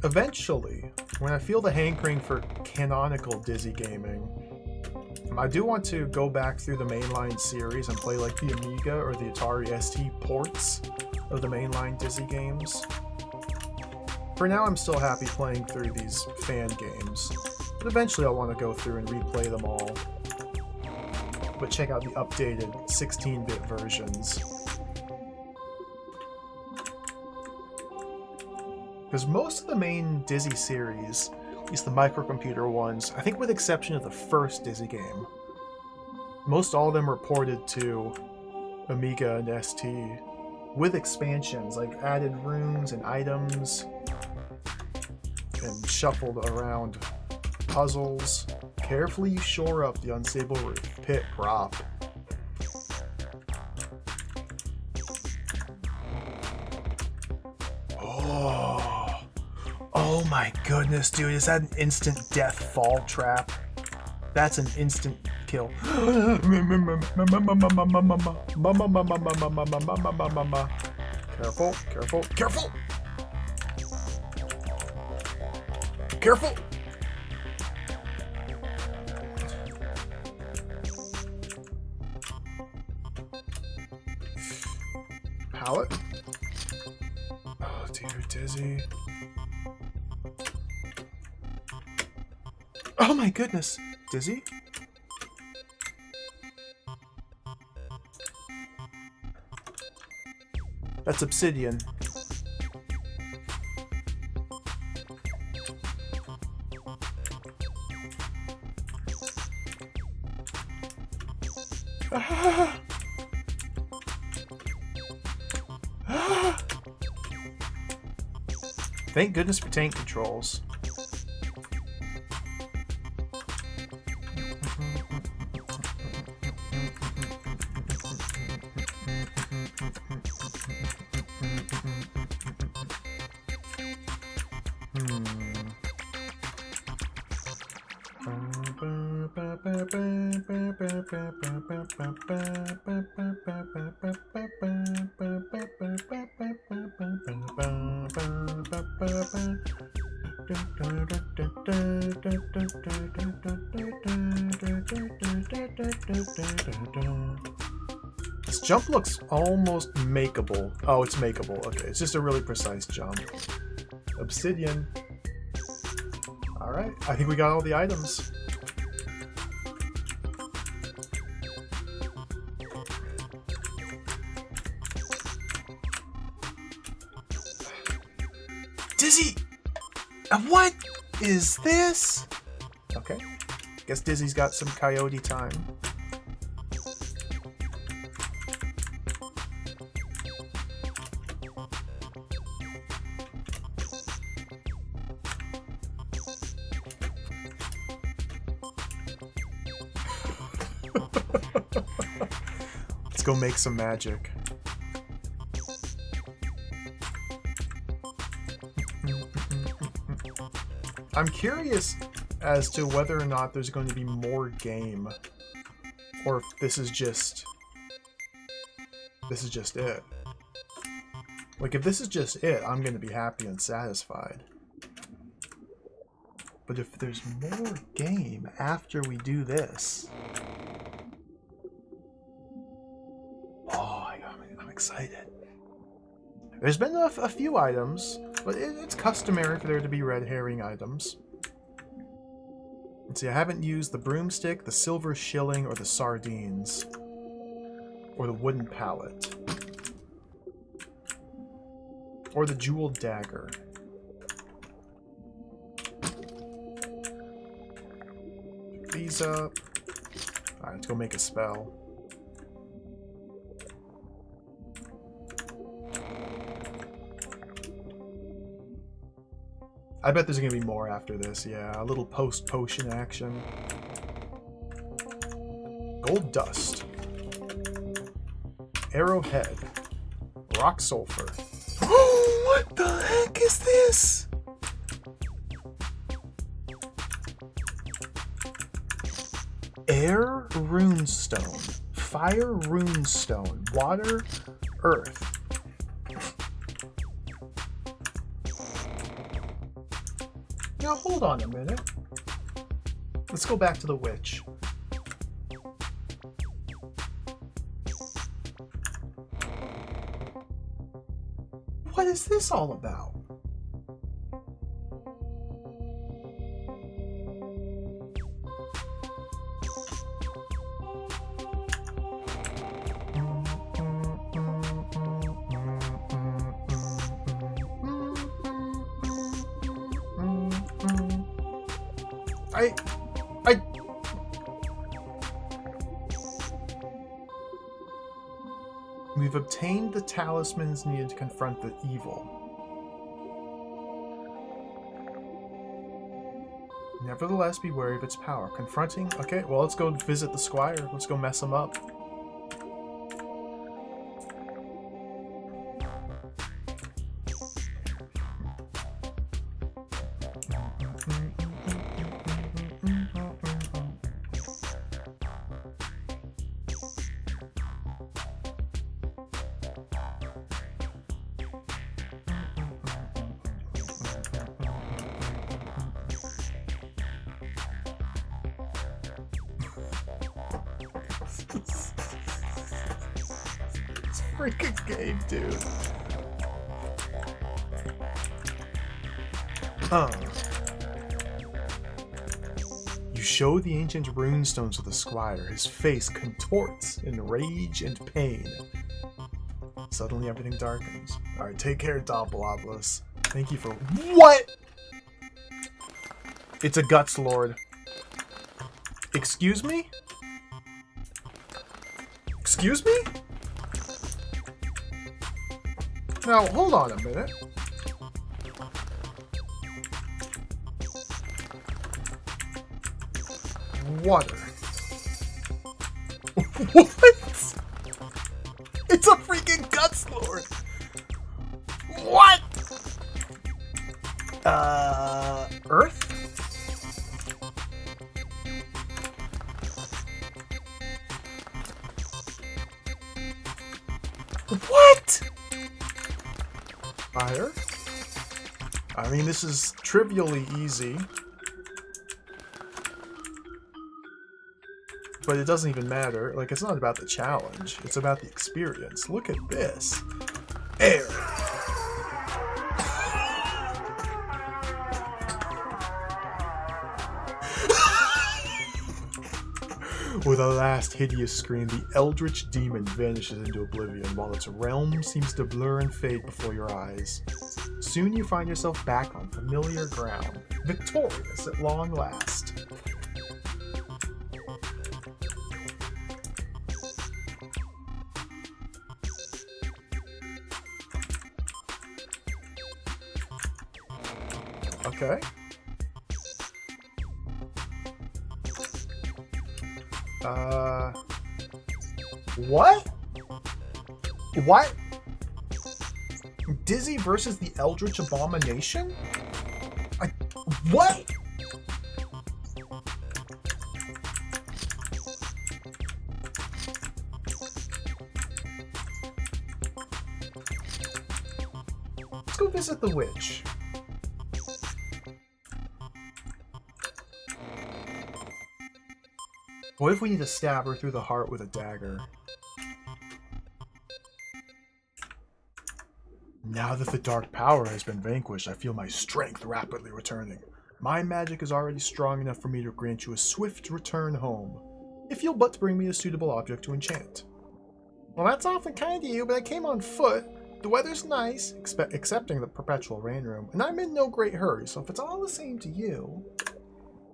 Eventually, when I feel the hankering for canonical Dizzy gaming, I do want to go back through the mainline series and play like the Amiga or the Atari ST ports of the mainline Dizzy games. For now, I'm still happy playing through these fan games, but eventually I'll want to go through and replay them all. But check out the updated 16-bit versions. Because most of the main Dizzy series, at least the microcomputer ones, I think with the exception of the first Dizzy game, most all of them were ported to Amiga and ST, with expansions, like added rooms and items, and shuffled around puzzles. Carefully shore up the unstable roof. Pit prop. Oh my goodness, dude, is that an instant death fall trap? That's an instant kill. Careful, careful, careful! Careful! Pallet? Oh dear, Dizzy. Oh my goodness! Dizzy? That's obsidian. Ah. Ah. Thank goodness for tank controls. This jump looks almost makeable. Oh, it's makeable. Okay, it's just a really precise jump. Obsidian. Alright, I think we got all the items. Dizzy! What is this? Okay. Guess Dizzy's got some coyote time. Let's go make some magic. I'm curious as to whether or not there's going to be more game, or if this is just it. Like, if this is just it, I'm going to be happy and satisfied. But if there's more game after we do this... Oh, I'm excited. There's been a few items, but it's customary for there to be red herring items. Let's see, I haven't used the broomstick, the silver shilling, or the sardines. Or the wooden pallet. Or the jeweled dagger. Pick these up. Alright, let's go make a spell. I bet there's gonna be more after this, yeah. A little post-potion action. Gold dust. Arrowhead. Rock sulfur. Oh, what the heck is this? Air runestone. Fire runestone. Water. Earth. Now hold on a minute. Let's go back to the witch. What is this all about? We've obtained the talismans needed to confront the evil. Nevertheless, be wary of its power. Confronting... Okay, well, let's go visit the squire. Let's go mess him up. This freaking game, dude. You show the ancient runestones to the squire. His face contorts in rage and pain. Suddenly everything darkens. Alright, take care, Doppeloblis. Thank you for... What?! It's a Guts Lord. Excuse me? Excuse me? Now, hold on a minute. Water. What? It's a freaking Guts Lord! What? Earth? What? Fire? I mean, this is trivially easy. But it doesn't even matter. Like, it's not about the challenge. It's about the experience. Look at this. Air. With a last hideous scream, the eldritch demon vanishes into oblivion while its realm seems to blur and fade before your eyes. Soon you find yourself back on familiar ground, victorious at long last. Okay. What? What? Dizzy versus the Eldritch Abomination? What? Let's go visit the witch. What if we need to stab her through the heart with a dagger? Now that the dark power has been vanquished, I feel my strength rapidly returning. My magic is already strong enough for me to grant you a swift return home, if you'll but bring me a suitable object to enchant. Well, that's awfully kind of you, but I came on foot. The weather's nice, excepting the perpetual rain room, and I'm in no great hurry, so if it's all the same to you...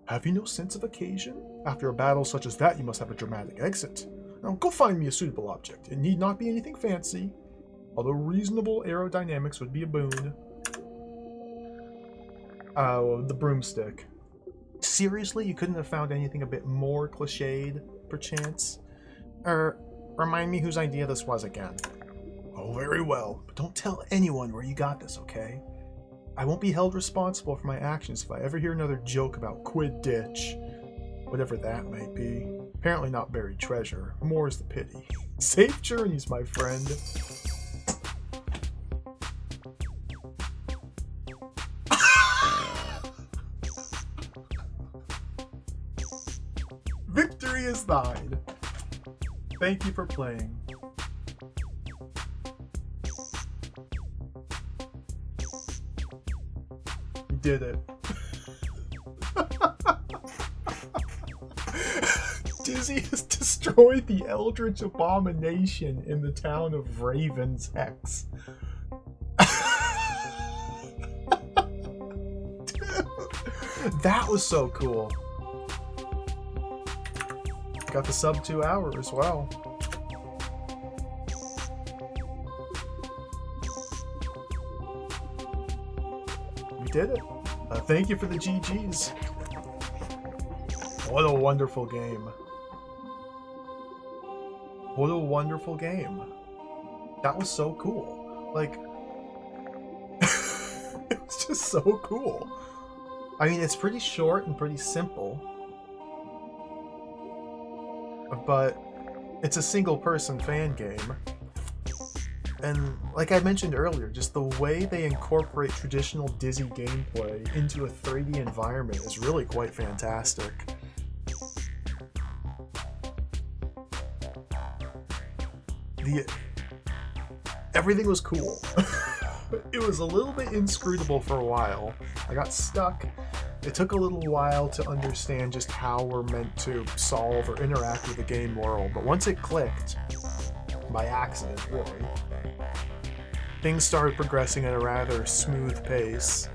Have you no sense of occasion? After a battle such as that, you must have a dramatic exit. Now, go find me a suitable object. It need not be anything fancy, although reasonable aerodynamics would be a boon. Oh, the broomstick. Seriously, you couldn't have found anything a bit more cliched, perchance? Remind me whose idea this was again. Oh, very well, but don't tell anyone where you got this, okay? I won't be held responsible for my actions if I ever hear another joke about Quidditch. Whatever that might be. Apparently not buried treasure. More is the pity. Safe journeys, my friend. Victory is thine. Thank you for playing. You did it. Dizzy has destroyed the Eldritch Abomination in the town of Raven's Hex. That was so cool. Got the sub 2 hour as well. You did it. Thank you for the GGs. What a wonderful game. What a wonderful game. That was so cool. Like, it's just so cool. I mean, it's pretty short and pretty simple. But it's a single-person fan game. And like I mentioned earlier, just the way they incorporate traditional Dizzy gameplay into a 3D environment is really quite fantastic. Everything was cool. It was a little bit inscrutable for a while. I got stuck. It took a little while to understand just how we're meant to solve or interact with the game world, but once it clicked, by accident really, things started progressing at a rather smooth pace.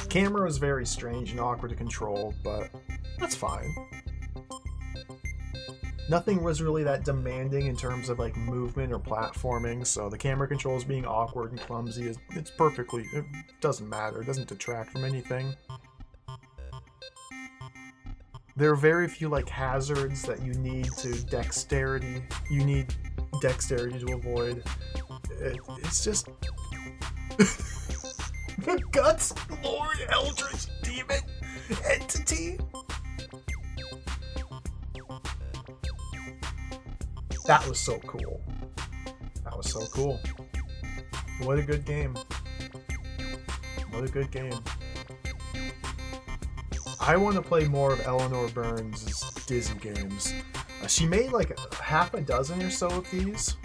Camera was very strange and awkward to control, but that's fine. Nothing was really that demanding in terms of like movement or platforming, so the camera controls being awkward and clumsy it doesn't matter, it doesn't detract from anything. There are very few like hazards that you need dexterity to avoid. It's just the Guts Lord Eldritch Demon entity. That was so cool. That was so cool. What a good game. What a good game. I want to play more of Eleanor Burns' Dizzy games. She made like half a dozen or so of these.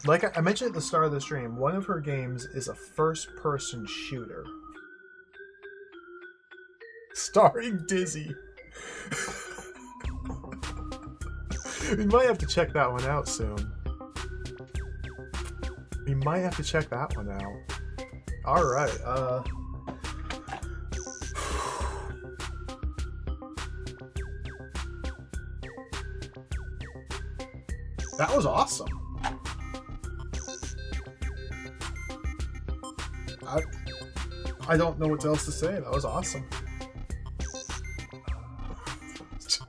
Like I mentioned at the start of the stream, one of her games is a first-person shooter. Starring Dizzy. We might have to check that one out soon. We might have to check that one out. Alright, that was awesome. I don't know what else to say. That was awesome.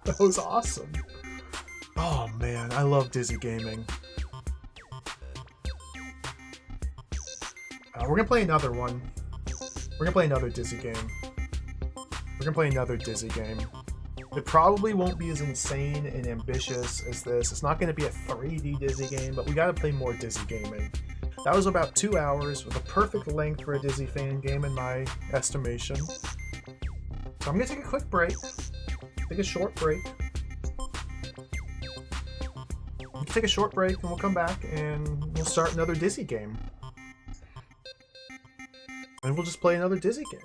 That was awesome. Oh man, I love Dizzy Gaming. We're gonna play another one. We're gonna play another Dizzy game. We're gonna play another Dizzy game. It probably won't be as insane and ambitious as this. It's not gonna be a 3D Dizzy game, but we gotta play more Dizzy Gaming. That was about 2 hours, with a perfect length for a Dizzy fan game in my estimation. So I'm gonna take a quick break. Take a short break. We can take a short break and we'll come back and we'll start another Dizzy game. And we'll just play another Dizzy game.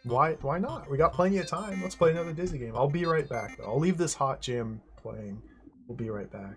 Why not? We got plenty of time. Let's play another Dizzy game. I'll be right back though. I'll leave this hot jam playing. We'll be right back.